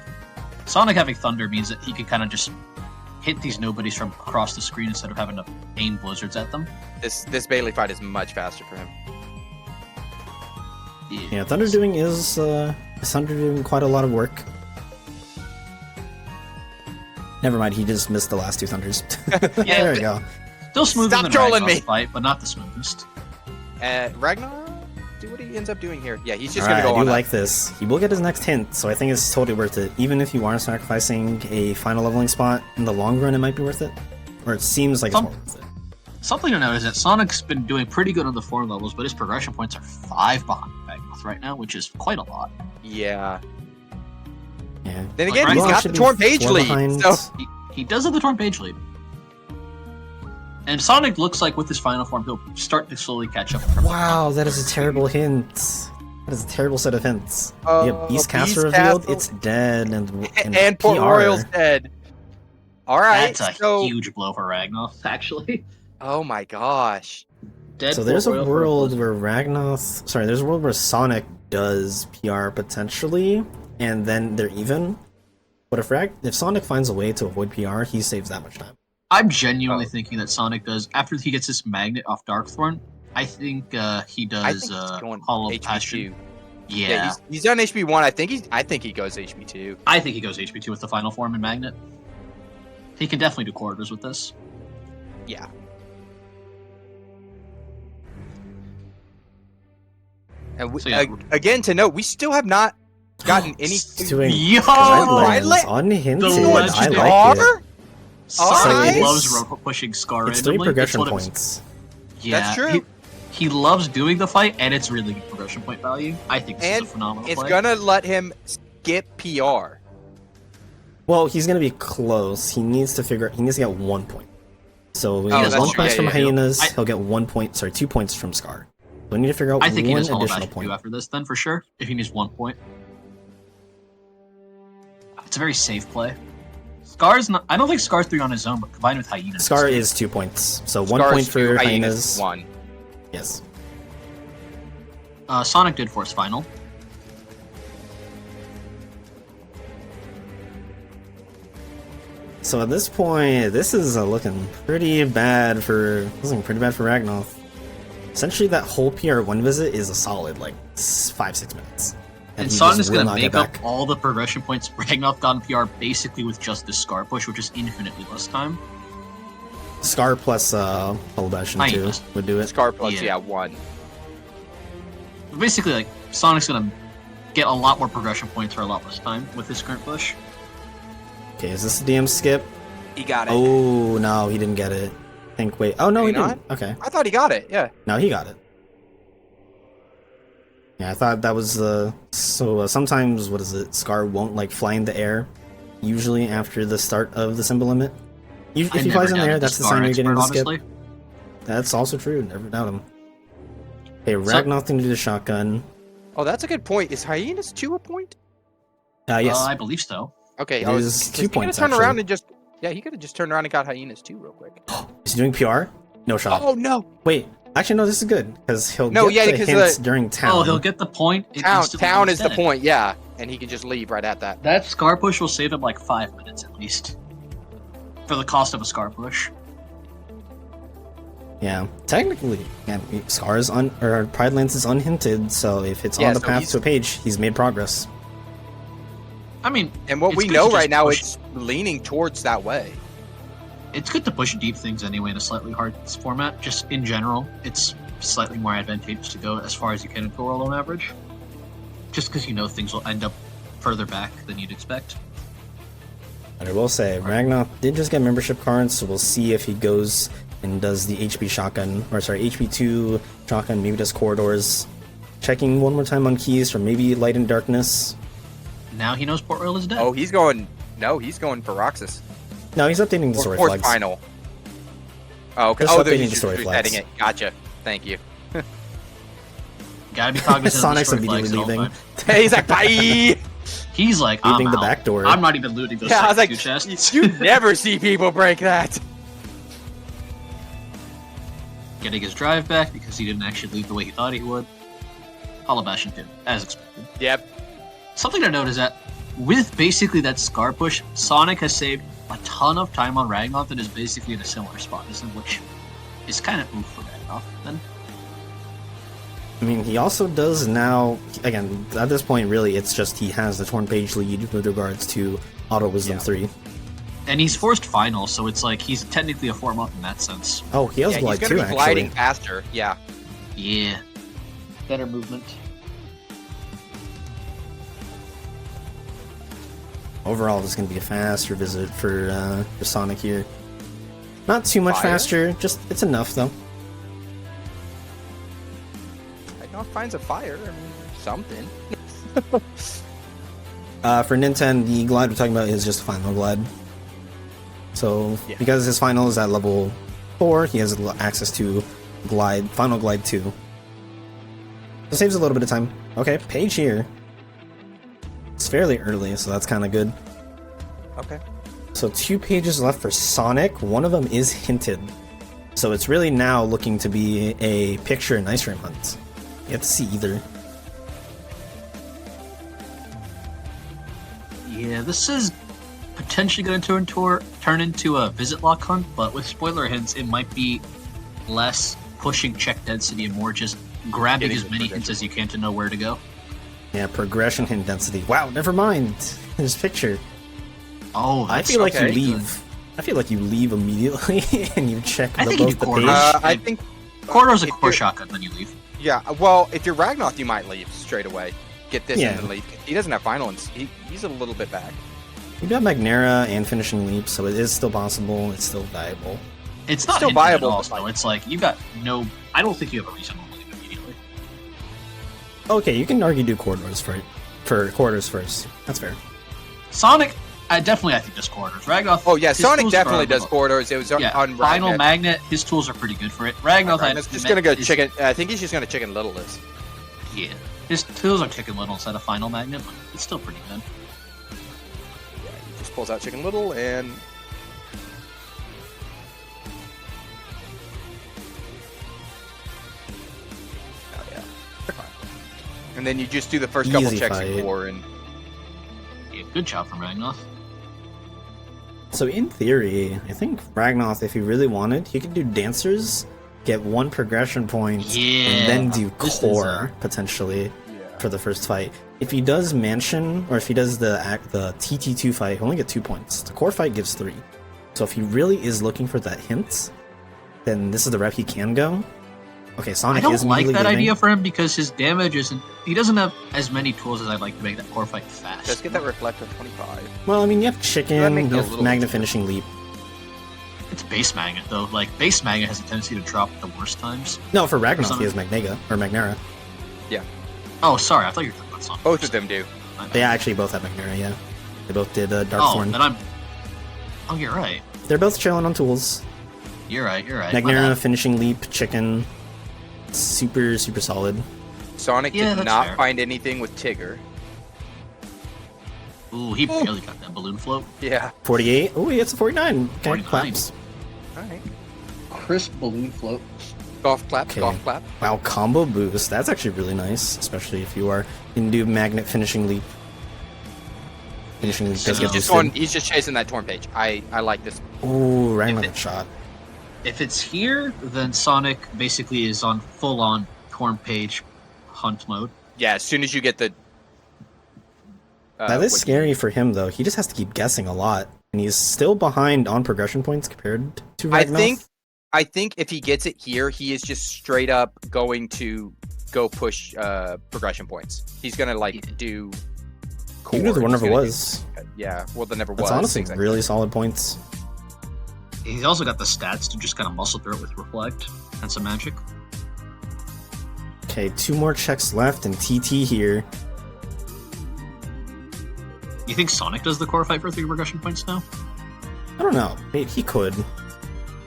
Sonic having Thunder means that he can kind of just hit these nobodies from across the screen instead of having to aim Blizzards at them. This Bailey fight is much faster for him. Yeah, Thunder doing quite a lot of work. Never mind, he just missed the last 2 Thunders. Yeah, there we go. Still smoother Stop than trolling Ragnoth's me. fight, but not the smoothest. Ragnar, do what he ends up doing here. Yeah, he's just Alright, gonna go I on do up. like this. He will get his next hint, so I think it's totally worth it. Even if you are sacrificing a final leveling spot, in the long run it might be worth it. Or it seems like it's more worth it. Something to note is that Sonic's been doing pretty good on the 4 levels, but his progression points are 5 behind Ragnoth right now, which is quite a lot. Yeah. Yeah. Then again, Like, he's Ragnar got the should be Torn Page 4 lead. behind. So He does have the Torn Page lead. And Sonic looks like with his final form, he'll start to slowly catch up. Wow, that is a terrible hint. That is a terrible set of hints. Yep, Beast Castle Beast revealed, Castle. it's dead, and Port PR. Royal's dead. All right. That's a so, huge blow for Ragnoth, actually. oh my gosh. Dead So there's a Port Royal for world where Ragnoth... Sorry, there's a world where Sonic does PR potentially, and then they're even. But if Sonic finds a way to avoid PR, he saves that much time. I'm genuinely thinking that Sonic does, after he gets this magnet off Darkthorn, I think he does I think he's going Hollow HP2. Passion. Yeah, Yeah, he's done HP1. I think he goes HP2. I think he goes HP2 with the final form and magnet. He can definitely do corridors with this. Yeah. And So, yeah. again, to note, we still have not gotten any. Doing Yo! Redlands unhinted. The I legendary like it. Sonic Alright. loves pushing Scar It's 3 randomly. progression what it was- points. Yeah, That's true. He loves doing the fight, and it's really good progression point value. I think this And is a phenomenal It's play. gonna let him skip PR. Well, he's gonna be close. He needs to get 1 point. So he Oh, gets that's 1 true. point Yeah, from yeah, yeah. Hyenas, I- he'll get 2 points from Scar. So we need to figure out I think he one does Hollow additional Bastion point. 2 after this, then, for sure, if he needs 1 point. It's a very safe play. Scar's not... I don't think Scar's 3 on his own, but combined with Hyenas... Scar is 2 points. So 1 Scar's point for two, Hyenas. 1. Yes. Sonic did force final. So at this point, this is looking pretty bad for Ragnoth. Essentially, that whole PR1 visit is a solid, like, 5-6 minutes. And he Sonic just is will going to not make get up back. all the progression points Ragnoth got in PR basically with just this Scar push, which is infinitely less time. Scar plus Hollow Bastion 2 Hyenas. would do it. Scar plus, Yeah. 1. Basically, like, Sonic's going to get a lot more progression points for a lot less time with his current push. Okay, is this a DM skip? He got it. Oh, no, he didn't get it. Wait. Oh, no, Did he he not? didn't. Okay. I thought he got it. Yeah. No, he got it. Yeah, I thought that was the... sometimes, what is it? Scar won't, like, fly in the air. Usually after the start of the symbol limit. If he flies in the air, that's the sign you're getting to skip. That's also true. Never doubt him. Okay, Ragnoth into the shotgun. Oh, that's a good point. Is Hyenas 2 a point? Yes. I believe so. Okay, It is 2 points, turn actually. around and just... Yeah, he could have just turned around and got Hyenas 2 real quick. Is he doing PR? No shot. Oh, no. Wait. Actually, no, this is good. Because he'll get the hints during town. Oh, he'll get the point. Town is the point, yeah. And he can just leave right at that. That Scar Push will save him like 5 minutes at least. For the cost of a Scar Push. Yeah, technically, Scar's Pride Lance is unhinted, so if it's on the path to a page, he's made progress. I mean, and what we know right now, it's leaning towards that way. It's good to push deep things anyway in a slightly hard format. Just in general, it's slightly more advantageous to go as far as you can into World on average. Just because you know things will end up further back than you'd expect. But I will say, Ragnoth did just get membership cards, so we'll see if he goes and does the HP shotgun, or sorry, HP 2 shotgun, maybe does corridors. Checking one more time on keys for maybe light and darkness. Now he knows Port Royal is dead. Oh, he's going for Roxas. No, he's updating the story flags. Final. Oh, okay. Just updating he's the story flags. it. Gotcha. Thank you. Gotta be cognizant Sonic's of the story immediately leaving. He's like, bye! He's like, leaving I'm the out. back door. I'm not even looting those I was like, chests. You never see people break that. Getting his drive back because he didn't actually leave the way he thought he would. Holobastion did, as expected. Yep. Something to note is that with basically that Scar Push, Sonic has saved a ton of time on Ragnoth and is basically in a similar spot as him, which is kind of oof for Ragnoth then. I mean, he also does now, again, at this point, really, it's just he has the Torn Page lead with regards to Auto Wisdom 3. And he's forced final, so it's like he's technically a 4-up in that sense. Oh, he has glide he's too, gonna be gliding actually. faster, yeah. Yeah. Better movement. Overall, this is going to be a faster visit for Sonic here. Not too much faster, just it's enough though. Ragnoth finds a fire, I mean, something. For Nintendo, the glide we're talking about is just a final glide. So, because his final is at level 4, he has access to final glide 2. So it saves a little bit of time. Okay, page here. It's fairly early, so that's kind of good. Okay. So 2 pages left for Sonic. One of them is hinted. So it's really now looking to be a picture and ice cream hunt. You have to see either. Yeah, this is potentially going to turn into a visit lock hunt, but with spoiler hints, it might be less pushing check density and more just grabbing as many hints as you can to know where to go. Yeah, progression hint density. Wow, never mind. This picture. Oh, I feel like you leave. I feel like you leave immediately and you check both the page. I think corridor's a core shotgun, then you leave. Yeah, well, if you're Ragnoth, you might leave straight away. Get this and then leave. He doesn't have final, and he's a little bit back. You got Magnera and finishing leap, so it is still possible. It's still viable. It's not still viable. Also, it's like you got no. I don't think you have a reason to leave immediately. Okay, you can argue do corridors for corridors first. That's fair. Sonic, I think does corridors. Ragnoth. Oh yeah, Sonic definitely does corridors. It was on Final Magnet. His tools are pretty good for it. Ragnoth, just gonna go chicken. I think he's just gonna chicken little this. Yeah, his tools are chicken little instead of Final Magnet, but it's still pretty good. Yeah, he just pulls out chicken little and. Oh yeah. And then you just do the first couple checks in core and. Yeah, good job from Ragnoth. So in theory, I think Ragnoth, if he really wanted, he could do dancers, get 1 progression point, and then do core potentially for the first fight. If he does mansion, or if he does the TT2 fight, he'll only get 2 points. The core fight gives 3. So if he really is looking for that hint, then this is the rep he can go. Okay, Sonic is I don't like that idea for him because his damage isn't. He doesn't have as many tools as I'd like to make that core fight fast. Let's get that reflector 25. Well, I mean, you have chicken, you have Magna finishing leap. It's base magnet though. Like base magnet has a tendency to drop at the worst times. No, for Ragnoth, he has Magnega or Magnera. Oh, sorry, I thought you were talking about Sonic. Both of them do. They actually both have Magnera, yeah. They both did Oh, Darkthorn. then I'm. Oh, you're right. They're both chilling on tools. You're right. Magnera, Finishing Leap, Chicken. Super, super solid. Sonic Yeah, did that's not fair. find anything with Tigger. Ooh, he barely got that balloon float. Yeah. 48. Oh, he gets a 49. Okay, 49. claps. All right. Crisp balloon float. Golf clap. Okay. Golf clap. Wow, combo boost. That's actually really nice, especially if you are into Magnet Finishing Leap. Finishing Leap does get boosted. He's just chasing that torn page. I like this. Ooh, right on If the it- shot. If it's here, then Sonic basically is on full-on torn page hunt mode. Yeah. As soon as you get the. That is what- scary for him, though. He just has to keep guessing a lot, and he's still behind on progression points compared to Ragnoth. I think if he gets it here, he is just straight up going to go push progression points. He's gonna do. He knew the one He's never gonna was. Yeah, well, the never That's was. honestly things like really solid points. He's also got the stats to just kind of muscle through it with Reflect and some magic. Okay, 2 more checks left, and TT here. You think Sonic does the core fight for 3 progression points now? I don't know. Maybe he could.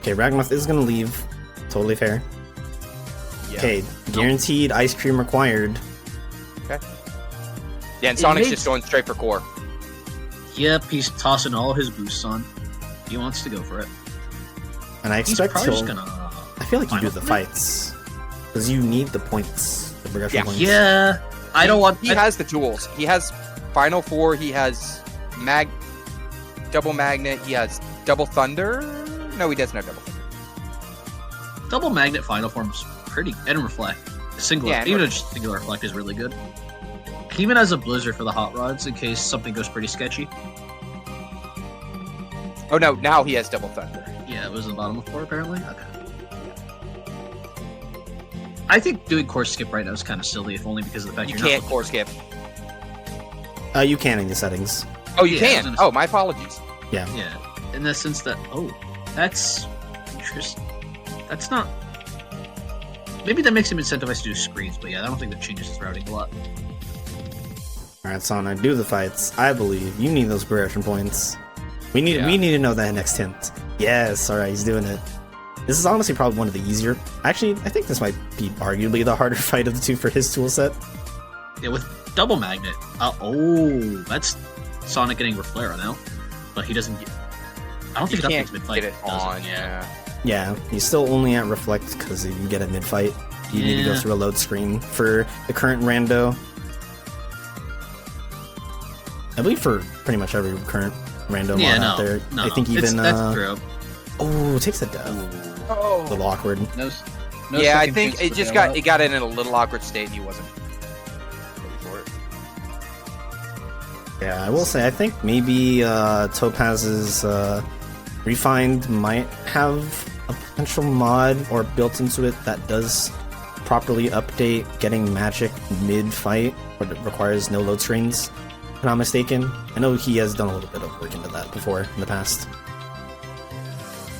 Okay, Ragnoth is gonna leave. Totally fair. Yeah. Okay, guaranteed ice cream required. Yeah, and Sonic's makes- just going straight for core. Yep, he's tossing all his boosts on. He wants to go for it. And I He's expect probably he'll... just gonna. I feel like you do the Final fights. Because you need the points. The progression Yeah. points. Yeah, I don't want. He has the tools. He has Final Four. He has double magnet. He has double thunder. No, he doesn't have double thunder. Double magnet final form's pretty, and reflect. Singular, Yeah, and even a singular reflect is really good. He even has a blizzard for the hot rods in case something goes pretty sketchy. Oh no, now he has double thunder. Yeah, it was the bottom of 4 apparently. Okay. I think doing course skip right now is kind of silly, if only because of the fact You you're can't not. core skip. You can in the settings. Oh, you Yeah, I was can. gonna Oh, my apologies. Yeah, in the sense that that's interesting. That's not. Maybe that makes him incentivized to do screens, but yeah, I don't think that changes his routing a lot. Alright, Sonic, do the fights. I believe. You need those progression points. We need to know that next hint. Yes, alright, he's doing it. This is honestly probably one of the easier... Actually, I think this might be arguably the harder fight of the two for his toolset. Yeah, with double magnet. That's Sonic getting Reflera now, but he doesn't get. I don't You think can't updates mid-fight. get it does on. it? Yeah. Yeah, he's still only at Reflect because you get a mid-fight. You need to go Yeah. through a load screen for the current rando. I believe for pretty much every current rando Yeah, mod out there. no, I think even... that's true. Oh, takes a death. A Oh. little awkward. No Yeah, I second think chance it for just bailout. got in a little awkward state, and he wasn't ready for it. Yeah, I will say, I think maybe Topaz's Refined might have a potential mod or built into it that does properly update getting magic mid-fight, or that requires no load screens, if I'm not mistaken. I know he has done a little bit of work into that before in the past.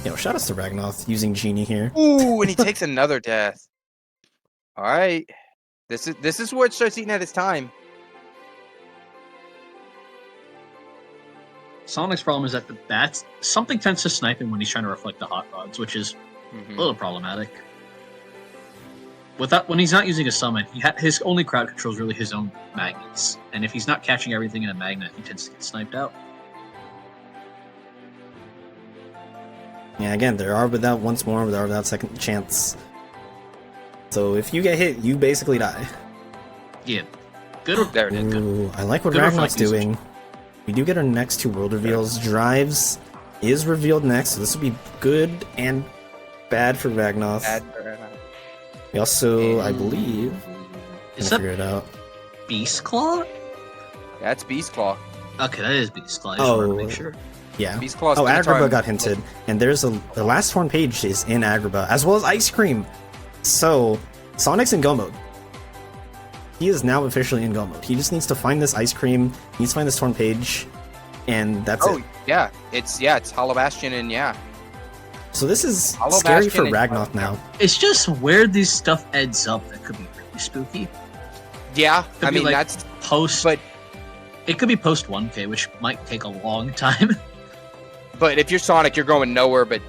Yo, shout outs to Ragnoth using Genie here. Ooh, and he takes another death. All right, this is where it starts eating at his time. Sonic's problem is that the bats something tends to snipe him when he's trying to reflect the hot rods, which is a little problematic. When he's not using a summon, his only crowd control is really his own magnets, and if he's not catching everything in a magnet, he tends to get sniped out. Yeah, again, there are without once more, without second chance. So if you get hit, you basically die. Yeah, good. There it is. Good. Ooh, I like what Good Ragnoth's reflect usage. doing. We do get our next 2 world reveals. Drives is revealed next, so this will be good and bad for Ragnoth. We also, I believe, Is gonna that figure it out. Beast Claw? That's Beast Claw. Okay, that is Beast Claw. I just wanted to make Oh. sure. Yeah. Beast Claw's Oh, gonna try Agrabah and- got hinted, and there's the last torn page is in Agrabah, as well as Ice Cream. So, Sonic's in Go mode. He is now officially in Go mode. He just needs to find this Ice Cream, he needs to find this torn page, and that's Oh it. yeah, it's Hollow Bastion, and yeah. So this is Hollow scary Bastion for and- Ragnoth now. It's just where this stuff ends up that could be really spooky. Yeah, Could I be mean like that's post, but it could be post 1K, which might take a long time. but if you're Sonic, you're going nowhere but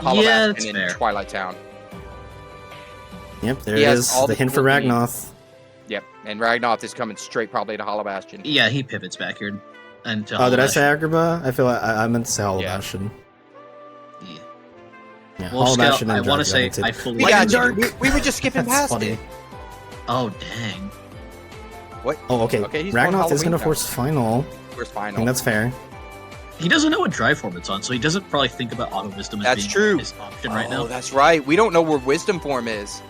Hollow Yeah, Bastion that's in fair. Twilight Town. Yep, there He it has is. all The the hint for tools he needs. Ragnoth. Yep, and Ragnoth is coming straight probably to Hollow Bastion. Yeah, he pivots back here. And to Oh, did I say Hollow Agrabah? I feel like I meant to say Hollow Yeah. Bastion. Bastion. Yeah. Yeah, Well, Hollow Scout, Bastion and I want to Dragon say Tip. I fully We Lightning got you. Dark! We were just skipping That's past funny. it. Oh, dang. What? Oh, okay. Okay, he's going Ragnoth is Halloween going to now. force final. Where's I final? think that's fair. He doesn't know what drive form it's on, so he doesn't probably think about Auto Wisdom as That's being true. his option right now. Oh, that's right. We don't know where Wisdom Form is.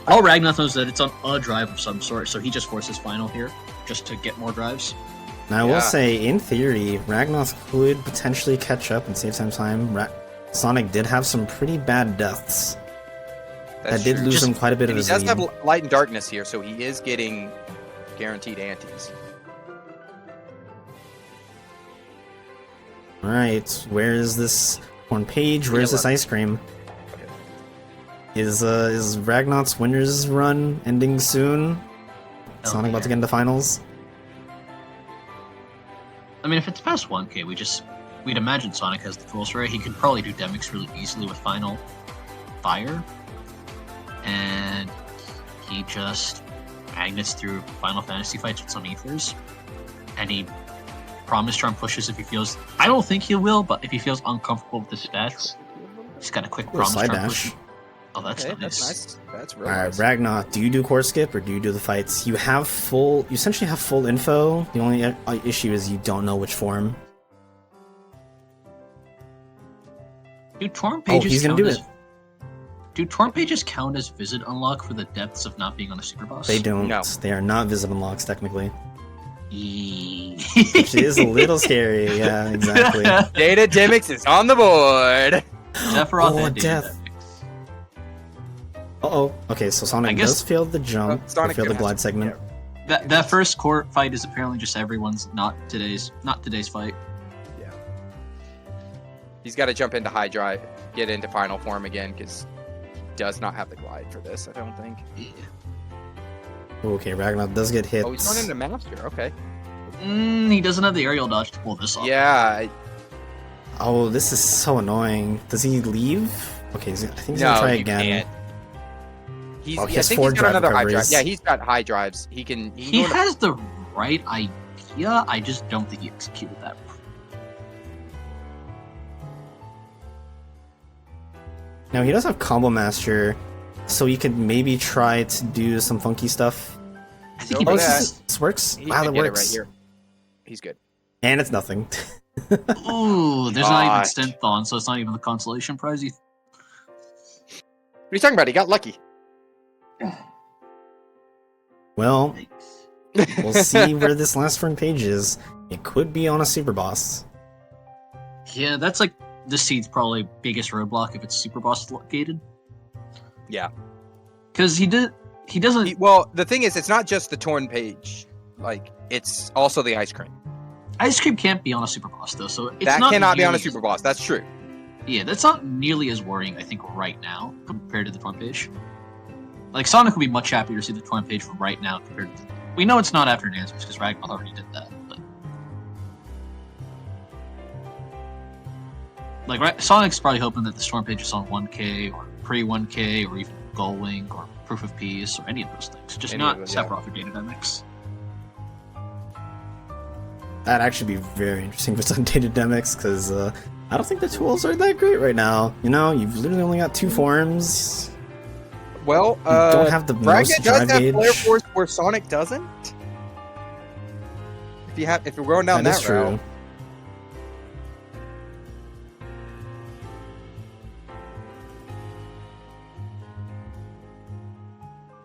All Ragnoth knows that it's on a drive of some sort, so he just forces final here, just to get more drives. Now, I Yeah. will say, in theory, Ragnoth could potentially catch up and save some time. Sonic did have some pretty bad deaths. That's That did true. lose Just- him quite a bit And of he his does have lead. light and darkness here, so he is getting guaranteed antes. Alright, where is this corn page? Where's this ice cream? Is Ragnoth's winner's run ending soon? Oh, Sonic about to dear. get into finals? I mean, if it's past 1K, we'd imagine Sonic has the tools for it. He could probably do Demix really easily with Final Fire. And he just magnets through Final Fantasy fights with some Ethers. And he Promise Charm pushes if he feels... I don't think he will, but if he feels uncomfortable with the stats, he's got a quick Or a Promise slide Charm dash. push. Oh, that's Okay, nice. that's nice. That's real Alright, nice. Ragnoth, do you do core skip or do you do the fights? You essentially have full info. The only issue is you don't know which form. Do Torn Oh, pages he's gonna count do as... it. Do Torn pages count as visit unlock for the depths of not being on a super boss? They don't. No. They are not visible unlocks, technically. Which Which is a little scary, yeah, exactly. Data Demix is on the board. Sephiroth Oh, and death. Uh-oh. Okay, so I Sonic guess- does fail the jump, or Sonic fail the has glide to- segment. That first court fight is apparently just everyone's, not today's fight. He's got to jump into high drive, get into final form again, because does not have the glide for this, I don't think. Okay, Ragnoth does get hit. Oh, he's going into master. Okay. He doesn't have the aerial dodge to pull this off. Yeah. Oh, this is so annoying. Does he leave? Okay, I think he's No, gonna try you again. can't. He's, Oh, he I has think 4 he's got drive another high drive. recoveries. Yeah, he's got high drives. He can He go into- has the right idea, I just don't think he executed that. Now he does have Combo Master, so he could maybe try to do some funky stuff. I think Go he Oh, for makes that. this works? He Wow, can that get it works. right here. He's good. And it's nothing. Ooh, there's not even Gosh. Synthon, so it's not even the consolation prize. What are you talking about? He got lucky. Well, we'll see where this last front page is. It could be on a super boss. Yeah, that's like the seed's probably biggest roadblock if it's super boss located. Yeah. Because he doesn't. Well, the thing is, it's not just the torn page. Like, it's also the ice cream. Ice cream can't be on a super boss though, so it's That not cannot be on a nearly super as- boss. That's true. Yeah, that's not nearly as worrying, I think, right now compared to the torn page. Like Sonic would be much happier to see the torn page right now compared to. We know it's not after Answers because Ragnoth already did that, but. Like, Sonic's probably hoping that the Storm page is on 1K or pre-1K or even Goal Link or Proof of Peace or any of those things. Just Any not of those, yeah. Sephiroth or Data Dynamics. That'd actually be very interesting for some data demics, because I don't think the tools are that great right now. You know, you've literally only got 2 forms. Well, You don't have the most Ragnoth does drive have gauge. Flare Force where Sonic doesn't. If we're going down That that, is route. true.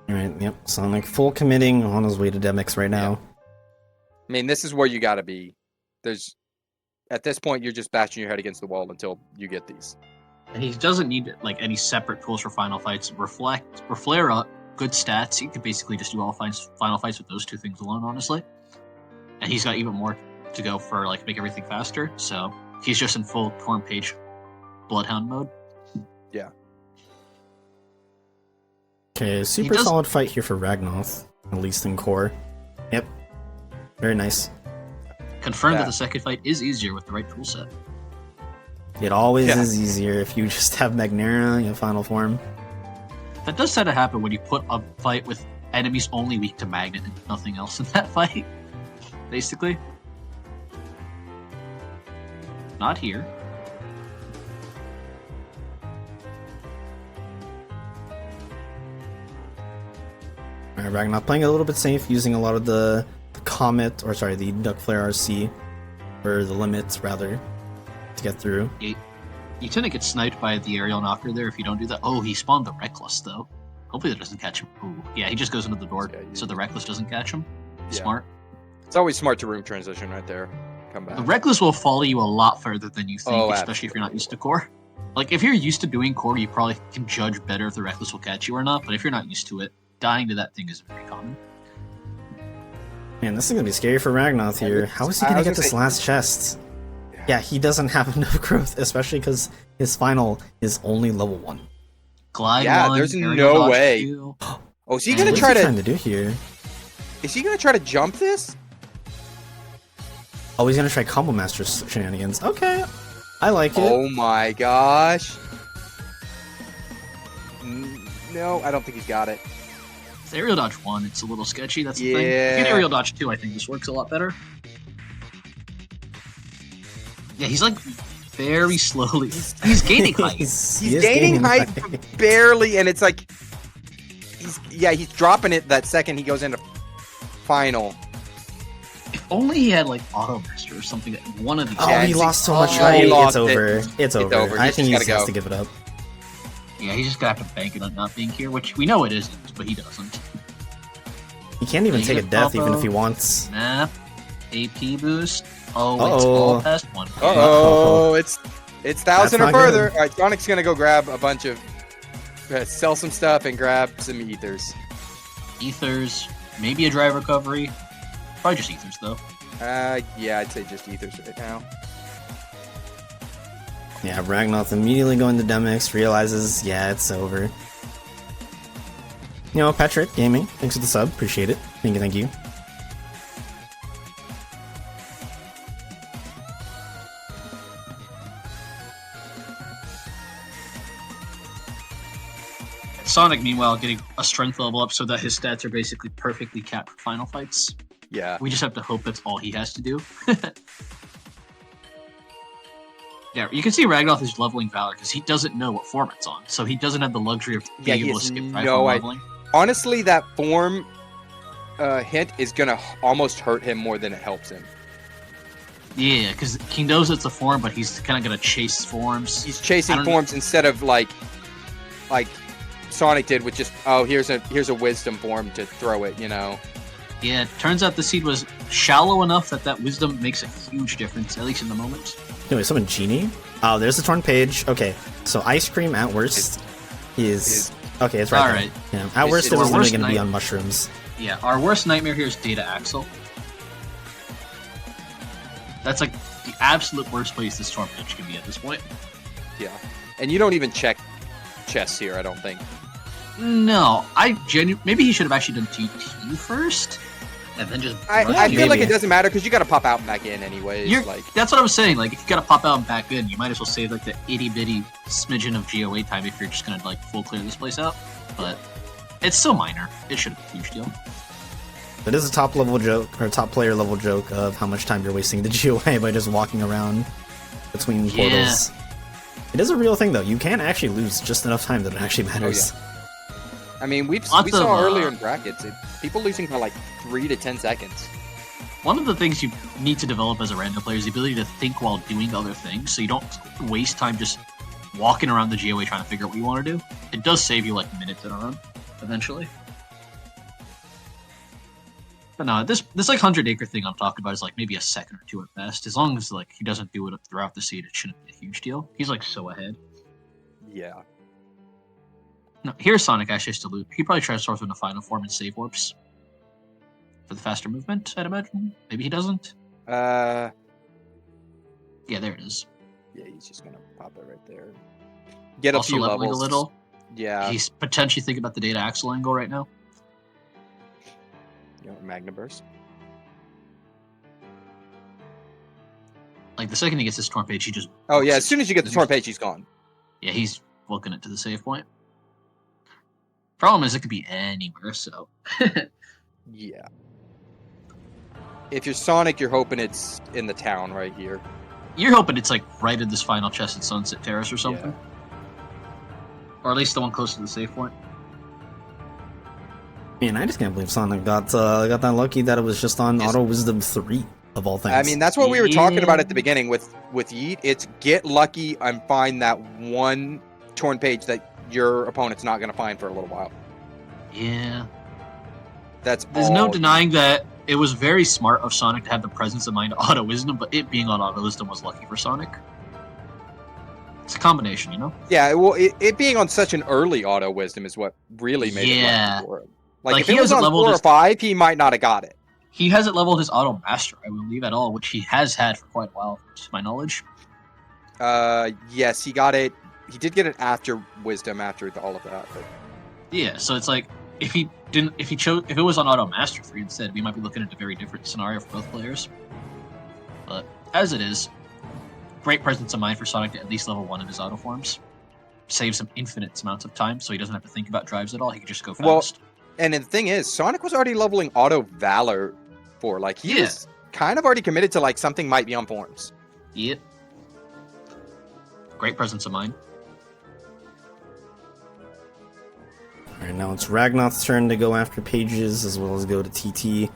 Alright, yep. Sonic full committing on his way to Demix right now. I mean, this is where you got to be. At this point, you're just bashing your head against the wall until you get these. And he doesn't need like any separate tools for final fights. Reflect or Flare Up, good stats. He could basically just do all final fights with those 2 things alone, honestly. And he's got even more to go for like make everything faster. So He's just in full Torn Page Bloodhound mode. Okay, super solid fight here for Ragnoth, at least in core. Yep. Very nice. Confirmed that the second fight is easier with the right tool set. It always is easier if you just have Magnera in final form. That does tend to happen when you put a fight with enemies only weak to Magnet and nothing else in that fight. Basically. Not here. Alright, Ragnoth playing a little bit safe, using a lot of the Comet, or sorry, the Duck Flare RC, or the limits rather, to get through. You tend to get sniped by the aerial knocker there if you don't do that. Oh, he spawned the Reckless though. Hopefully that doesn't catch him. Ooh, yeah, he just goes into the door, so the Reckless doesn't catch him. Yeah. Smart. It's always smart to room transition right there. Come back. The Reckless will follow you a lot further than you think, especially if you're not used to core. Like, if you're used to doing core, you probably can judge better if the Reckless will catch you or not, but if you're not used to it, dying to that thing is very common. Man, this is gonna be scary for Ragnoth here. How is he gonna get this last chest? Yeah, he doesn't have enough growth, especially because his final is only level 1. Glide yeah, there's no way. Oh, is he gonna try trying to do here? Is he gonna try to jump this? Oh, he's gonna try Combo Master shenanigans. Okay, I like it. Oh my gosh. No, I don't think he's got it. It's aerial dodge 1, it's a little sketchy, that's the thing. If you get aerial dodge 2, I think this works a lot better. Yeah, he's like very slowly. He's gaining height. He's gaining height barely, and it's like he's dropping it that second he goes into final. If only he had like Auto Master or something. One of these. Oh, he lost so much height. It's over. It's over. I think he just has to give it up. Yeah, he's just gonna have to bank it on not being here, which we know it isn't, but he doesn't. He can't even take a death even if he wants. Nah. AP boost. Oh, it's all past 1. Oh, it's 1,000 or further. All right, Sonic's gonna go grab a bunch of, sell some stuff and grab some ethers. Ethers, maybe a drive recovery. Probably just ethers though. Yeah, I'd say just ethers right now. Yeah, Ragnoth immediately going to Demix, realizes, yeah, it's over. You know, Patrick Gaming, thanks for the sub, appreciate it. Thank you. Sonic, meanwhile, getting a strength level up so that his stats are basically perfectly capped for final fights. Yeah. We just have to hope that's all he has to do. Yeah, you can see Ragnoth is leveling Valor because he doesn't know what form it's on, so he doesn't have the luxury of being able to skip leveling. Honestly, that form hint is gonna almost hurt him more than it helps him. Yeah, because he knows it's a form, but he's kind of gonna chase forms. He's chasing forms instead of like Sonic did with just here's a wisdom form to throw it, you know. Yeah, turns out the seed was shallow enough that wisdom makes a huge difference, at least in the moment. Anyway, someone Genie? Oh, there's the Torn Page. Okay, so Ice Cream at worst is... Okay, it's right Alright. Yeah, at worst it was literally going to be on mushrooms. Yeah, our worst nightmare here is Data Axle. That's like the absolute worst place this Torn Page can be at this point. Yeah, and you don't even check chests here, I don't think. No, maybe he should have actually done TT first, and then just. I feel like it doesn't matter because you got to pop out and back in anyways. That's what I was saying. Like, if you got to pop out and back in, you might as well save like the itty bitty smidgen of GOA time if you're just gonna like full clear this place out. But it's still minor. It shouldn't be a huge deal. It is a top level joke or top player level joke of how much time you're wasting the GOA by just walking around between portals. It is a real thing though. You can actually lose just enough time that it actually matters. Oh, yeah. I mean, we saw earlier in brackets, people losing by like 3 to 10 seconds. One of the things you need to develop as a random player is the ability to think while doing other things, so you don't waste time just walking around the GOA trying to figure out what you want to do. It does save you like minutes in a run, eventually. But no, this like 100-acre thing I'm talking about is like maybe a second or two at best. As long as like he doesn't do it throughout the seed, it shouldn't be a huge deal. He's like so ahead. Yeah. No, here's Sonic actually has to loot. He probably tries to sort in the final form and save warps. For the faster movement, I'd imagine. Maybe he doesn't. Yeah, Yeah, there it is. Yeah, he's just gonna pop it right there. Get Also a few leveling levels. a little. Yeah. He's potentially thinking about the data axle angle right now. You know, Magna Burst. Like the second he gets this torn page, he just. Oh books yeah, it. as soon as you get the torn page, he's gone. Yeah, he's booking it to the save point. Problem is, it could be anywhere. So. Yeah. If you're Sonic, you're hoping it's in the town right here. You're hoping it's like right in this final chest at Sunset Terrace or something. Or at least the one close to the save point. Man, I just can't believe Sonic got that lucky that it was just on Yes. Auto Wisdom 3 of all things. I mean, that's what we were talking about Yeah. at the beginning with Yeet. It's get lucky and find that one torn page that your opponent's not going to find for a little while. Yeah. That's There's all no you- denying that it was very smart of Sonic to have the presence of mind to Auto Wisdom, but it being on Auto Wisdom was lucky for Sonic. It's a combination, you know? Yeah, well, it being on such an early Auto Wisdom is what really made it Yeah. lucky for him. Like Like, if he it was hasn't on leveled 4 or his- 5, he might not have got it. He hasn't leveled his Auto Master, I believe, at all, which he has had for quite a while, to my knowledge. Yes, he got it. He did get it after Wisdom, after all of that. But Yeah, so it's like if it was on Auto Master 3 instead, we might be looking at a very different scenario for both players. But as it is, great presence of mind for Sonic to at least level 1 of his auto forms. Saves him infinite amounts of time, so he doesn't have to think about drives at all. He can just go fast. Well, and the thing is, Sonic was already leveling Auto Valor for, like, he Yeah. was kind of already committed to, like, something might be on forms. Yep. Great presence of mind. Alright, now it's Ragnoth's turn to go after pages as well as go to TT.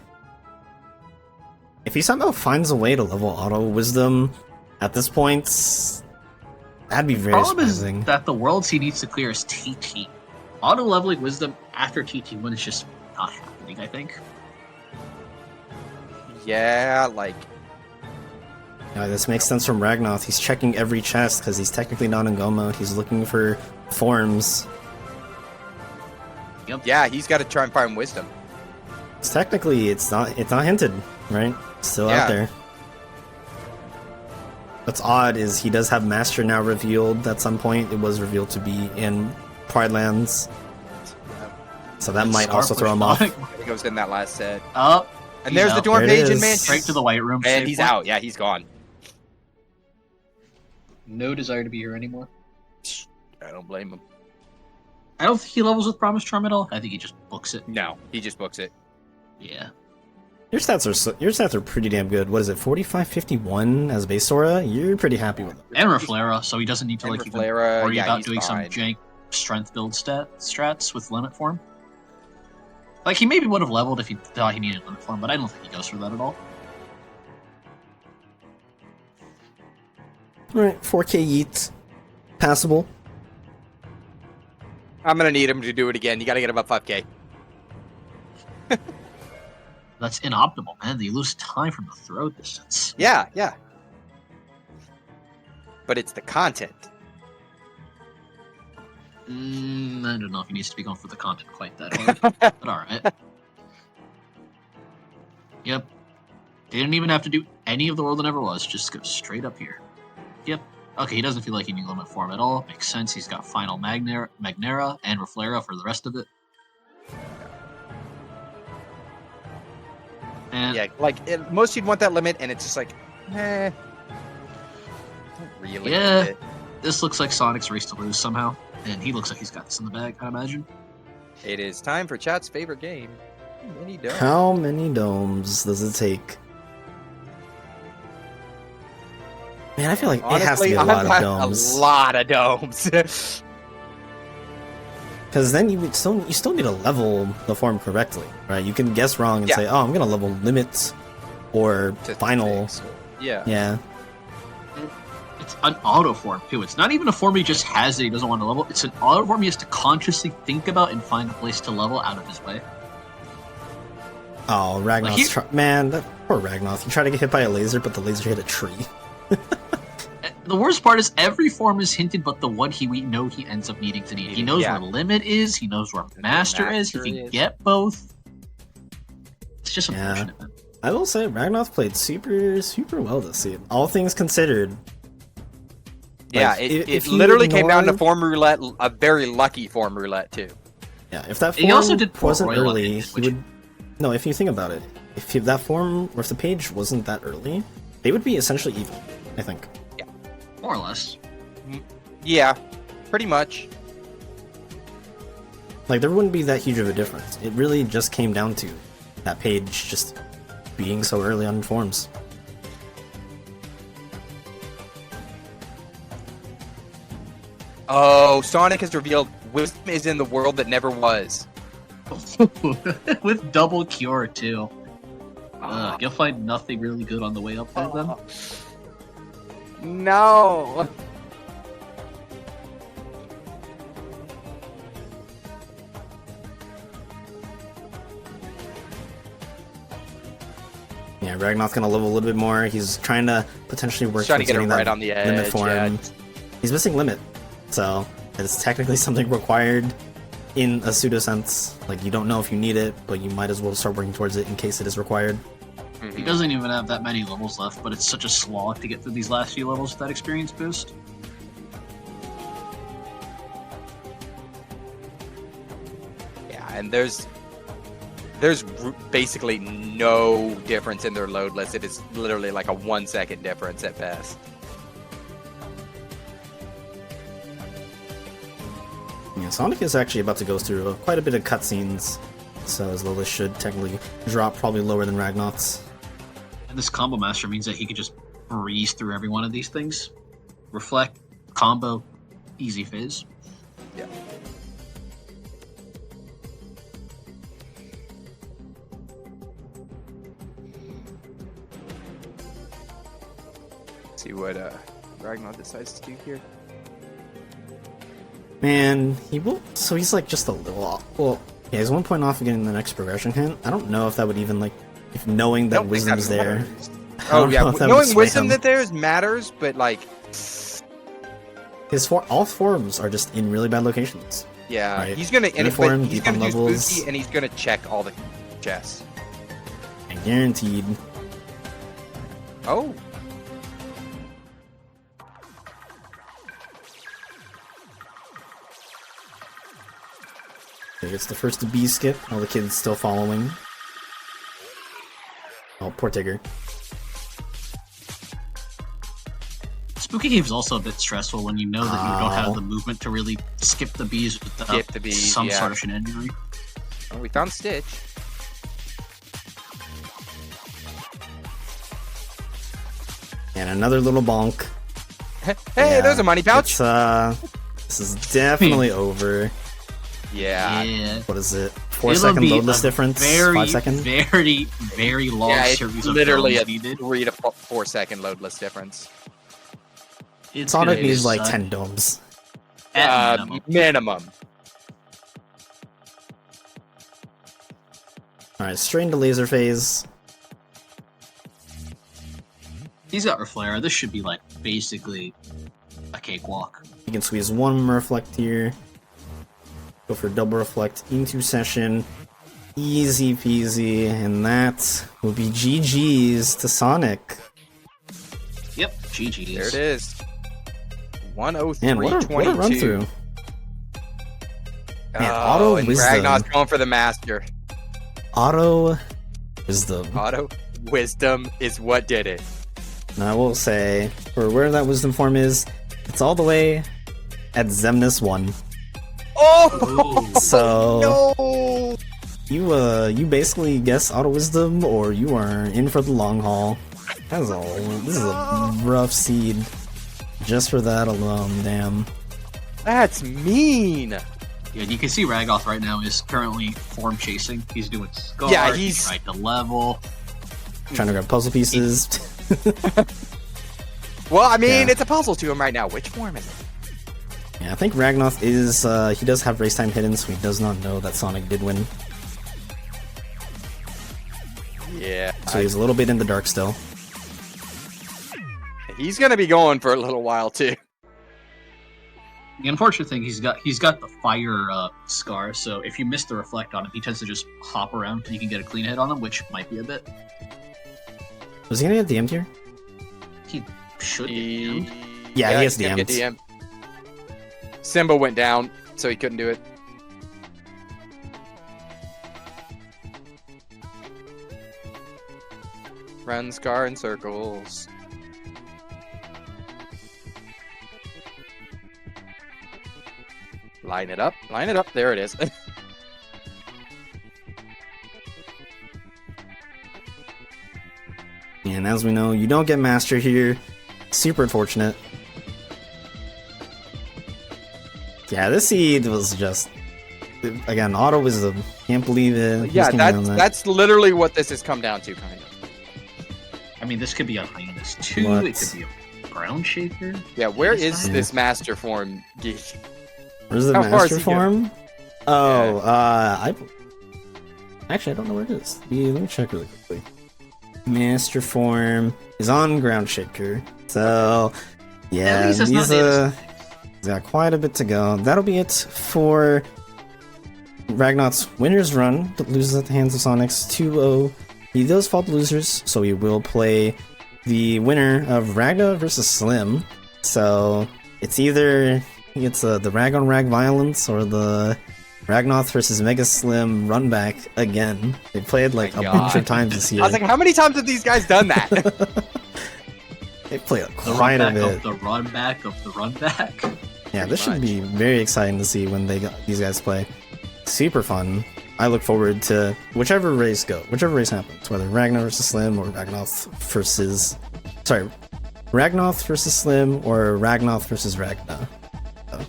If he somehow finds a way to level Auto Wisdom at this point, that'd be very Problem is surprising. that the worlds he needs to clear is TT. Auto leveling Wisdom after TT1 is just not happening, I think. Yeah, like, Yeah, this makes sense from Ragnoth. He's checking every chest because he's technically not in go mode. He's looking for forms. yeah, he's got to try and find Wisdom. It's technically it's not hinted, right? It's still Yeah. out there. What's odd is he does have Master now revealed at some point. It was revealed to be in Pride Lands, so that might Smart also throw him off. push. I think it was in that last set. Up. And He's there's the out. Dorm There it Page in is. Mansion. Straight to the White Room. And save he's point. out. Yeah, he's gone. No desire to be here anymore. I don't blame him. I don't think he levels with Promise Charm at all. I think he just books it. No, he just books it. Yeah. Your stats are pretty damn good. What is it? 45-51 as base Sora? You're pretty happy with it. And Reflera, so he doesn't need to And like even Reflera, worry yeah, about he's doing fine. some jank strength build strats with limit form. Like he maybe would have leveled if he thought he needed limit form, but I don't think he goes for that at all. Alright, 4K Yeet. Passable. I'm gonna need him to do it again. You gotta get him up 5k. That's inoptimal, man. You lose time from the throw distance. Yeah, yeah. But it's the content. I don't know if he needs to be going for the content quite that hard, but alright. Yep. Didn't even have to do any of the world that never was, just go straight up here. Yep. Okay, he doesn't feel like he needs limit form at all. Makes sense, he's got final Magnera and Reflera for the rest of it. And Yeah, like most you'd want that limit, and it's just like, don't really. Yeah. need it. this looks like Sonic's race to lose somehow, and he looks like he's got this in the bag, I imagine. It is time for chat's favorite game. Mini Dome. How many domes does it take? Man, I feel like it has to be a lot of domes. A lot of domes. Because then you still need to level the form correctly, right? You can guess wrong and Yeah. say, "Oh, I'm gonna level limits or To final." six. Yeah. Yeah, It's an auto form, too. It's not even a form he just has that he doesn't want to level. It's an auto form he has to consciously think about and find a place to level out of his way. Oh, Ragnoth's Like man, that poor Ragnoth. He tried to get hit by a laser, but the laser hit a tree. The worst part is every form is hinted, but the one we know he ends up needing to need. He knows Yeah. where Limit is, he knows where Master is, he Master can is. get both. It's just Yeah. unfortunate, man. I will say Ragnoth played super well this seed. All things considered. Yeah, Like, it if you literally came down to ignore- form roulette, a very lucky form roulette too. Yeah, if that He form also did Port wasn't Royal early, on it, he which- would. No, if you think about it, if that form or if the page wasn't that early, they would be essentially even. I think. More or less. Yeah, pretty much. Like there wouldn't be that huge of a difference. It really just came down to that page just being so early on forms. Oh, Sonic has revealed wisdom is in the world that never was. With double cure too. You'll find nothing really good on the way up there then. No. Yeah, Ragnoth's gonna level a little bit more. He's trying to potentially work Trying to towards get it getting right that on the limit edge. for Yeah. him. He's missing limit, so it's technically something required in a pseudo sense. Like you don't know if you need it, but you might as well start working towards it in case it is required. He doesn't even have that many levels left, but it's such a slog to get through these last few levels with that experience boost. Yeah, and there's basically no difference in their load list. It is literally like a 1 second difference at best. Yeah, Sonic is actually about to go through quite a bit of cutscenes, so his low list should technically drop probably lower than Ragnoth's. And this combo master means that he could just breeze through every one of these things. Reflect, combo, easy phase. Yeah. See what Ragnoth decides to do here. Man, he will. So he's like just a little off. Well, yeah, he's 1 point off of getting the next progression hint. I don't know if that would even like, if knowing that Don't think wisdom's that there. matters. I Oh don't yeah, know if that would knowing sway wisdom him. that there's matters, but like, All forms are just in really bad locations. yeah, Right. he's gonna and Uniform, but he's deep on gonna use levels. Spooky and he's gonna check all the chests. And guaranteed. Oh, He gets the first to B skip. All the kids still following. Oh, poor Tigger. Spooky Cave is also a bit stressful when you know that you don't Ow. have the movement to really skip the bees without Skip the bees, some yeah. sort of shenanigan. oh, we found Stitch. And another little bonk. Hey, Yeah, there's a money pouch. This is definitely over. Yeah. Yeah. What is it? 4 It'll second be loadless a difference? Very, 5 second? very long Yeah, it's series of literally a drones needed. 3 to 4 second loadless difference. It's Sonic gonna needs be like suck 10 domes. at minimum. Minimum. Alright, straight into laser phase. He's got Reflare. This should be like basically a cakewalk. You can squeeze one reflect here. Go for double reflect into session. Easy peasy. And that will be GG's to Sonic. Yep, GG's. There it is. Man, 103.22. what a run through. Man, Oh, auto and wisdom. Ragnoth's going for the master. Auto wisdom. Auto wisdom is what did it. And I will say, for where that wisdom form is, it's all the way at Zemnis 1. Oh Ooh. So no! you basically guess auto wisdom or you are in for the long haul. This is a rough seed. Just for that alone, damn. That's mean. Yeah, you can see Ragnoth right now is currently form chasing. He's doing scars. Yeah, he's- trying to level. Trying to grab puzzle pieces. Well, I mean, Yeah. it's a puzzle to him right now. Which form is it? Yeah, I think Ragnoth is, he does have race time hidden, so he does not know that Sonic did win. Yeah. So he's a little bit in the dark still. He's gonna be going for a little while too. The unfortunate thing, he's got the fire scar, so if you miss the reflect on him, he tends to just hop around and you can get a clean hit on him, which might be a bit. Was he gonna get DM'd here? He should He... be. Yeah, he has he's gonna get DM'd. DM'd. Simba went down, so he couldn't do it. Run Scar in circles. Line it up, line it up. There it is. And as we know, you don't get Master here. Super unfortunate. Yeah, this seed was just... Again, auto wisdom. Can't believe it. Yeah, Just came down that. that's literally what this has come down to, kind of. I mean, this could be a Highness 2, What? it could be a Ground Shaker. Yeah, where Yes, is I this master form geek? Where's the How far is Master he going? form? Oh, Actually, I don't know where it is. Yeah, let me check really quickly. Master form is on Ground Shaker. So, yeah, At least it's not he's got quite a bit to go. That'll be it for Ragnoth's winner's run that loses at the hands of Sonics 2-0. He does fall to losers, so he will play the winner of Ragnoth versus Slim. So it's either he gets the Rag on Rag violence or the Ragnoth versus Mega Slim run back again. They played like My a God. bunch of times this year. I was like, how many times have these guys done that? They played The quite run a back bit. of the run back of the run back. Yeah, this Pretty should be very exciting to see when these guys play. Super fun. I look forward to whichever race happens, whether Ragnoth versus Slim or Ragnoth versus Slim or Ragnoth versus Ragna. So,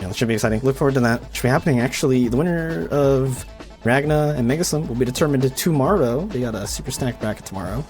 yeah, that should be exciting. Look forward to that. Should be happening actually. The winner of Ragna and Mega Slim will be determined tomorrow. They got a super stack bracket tomorrow.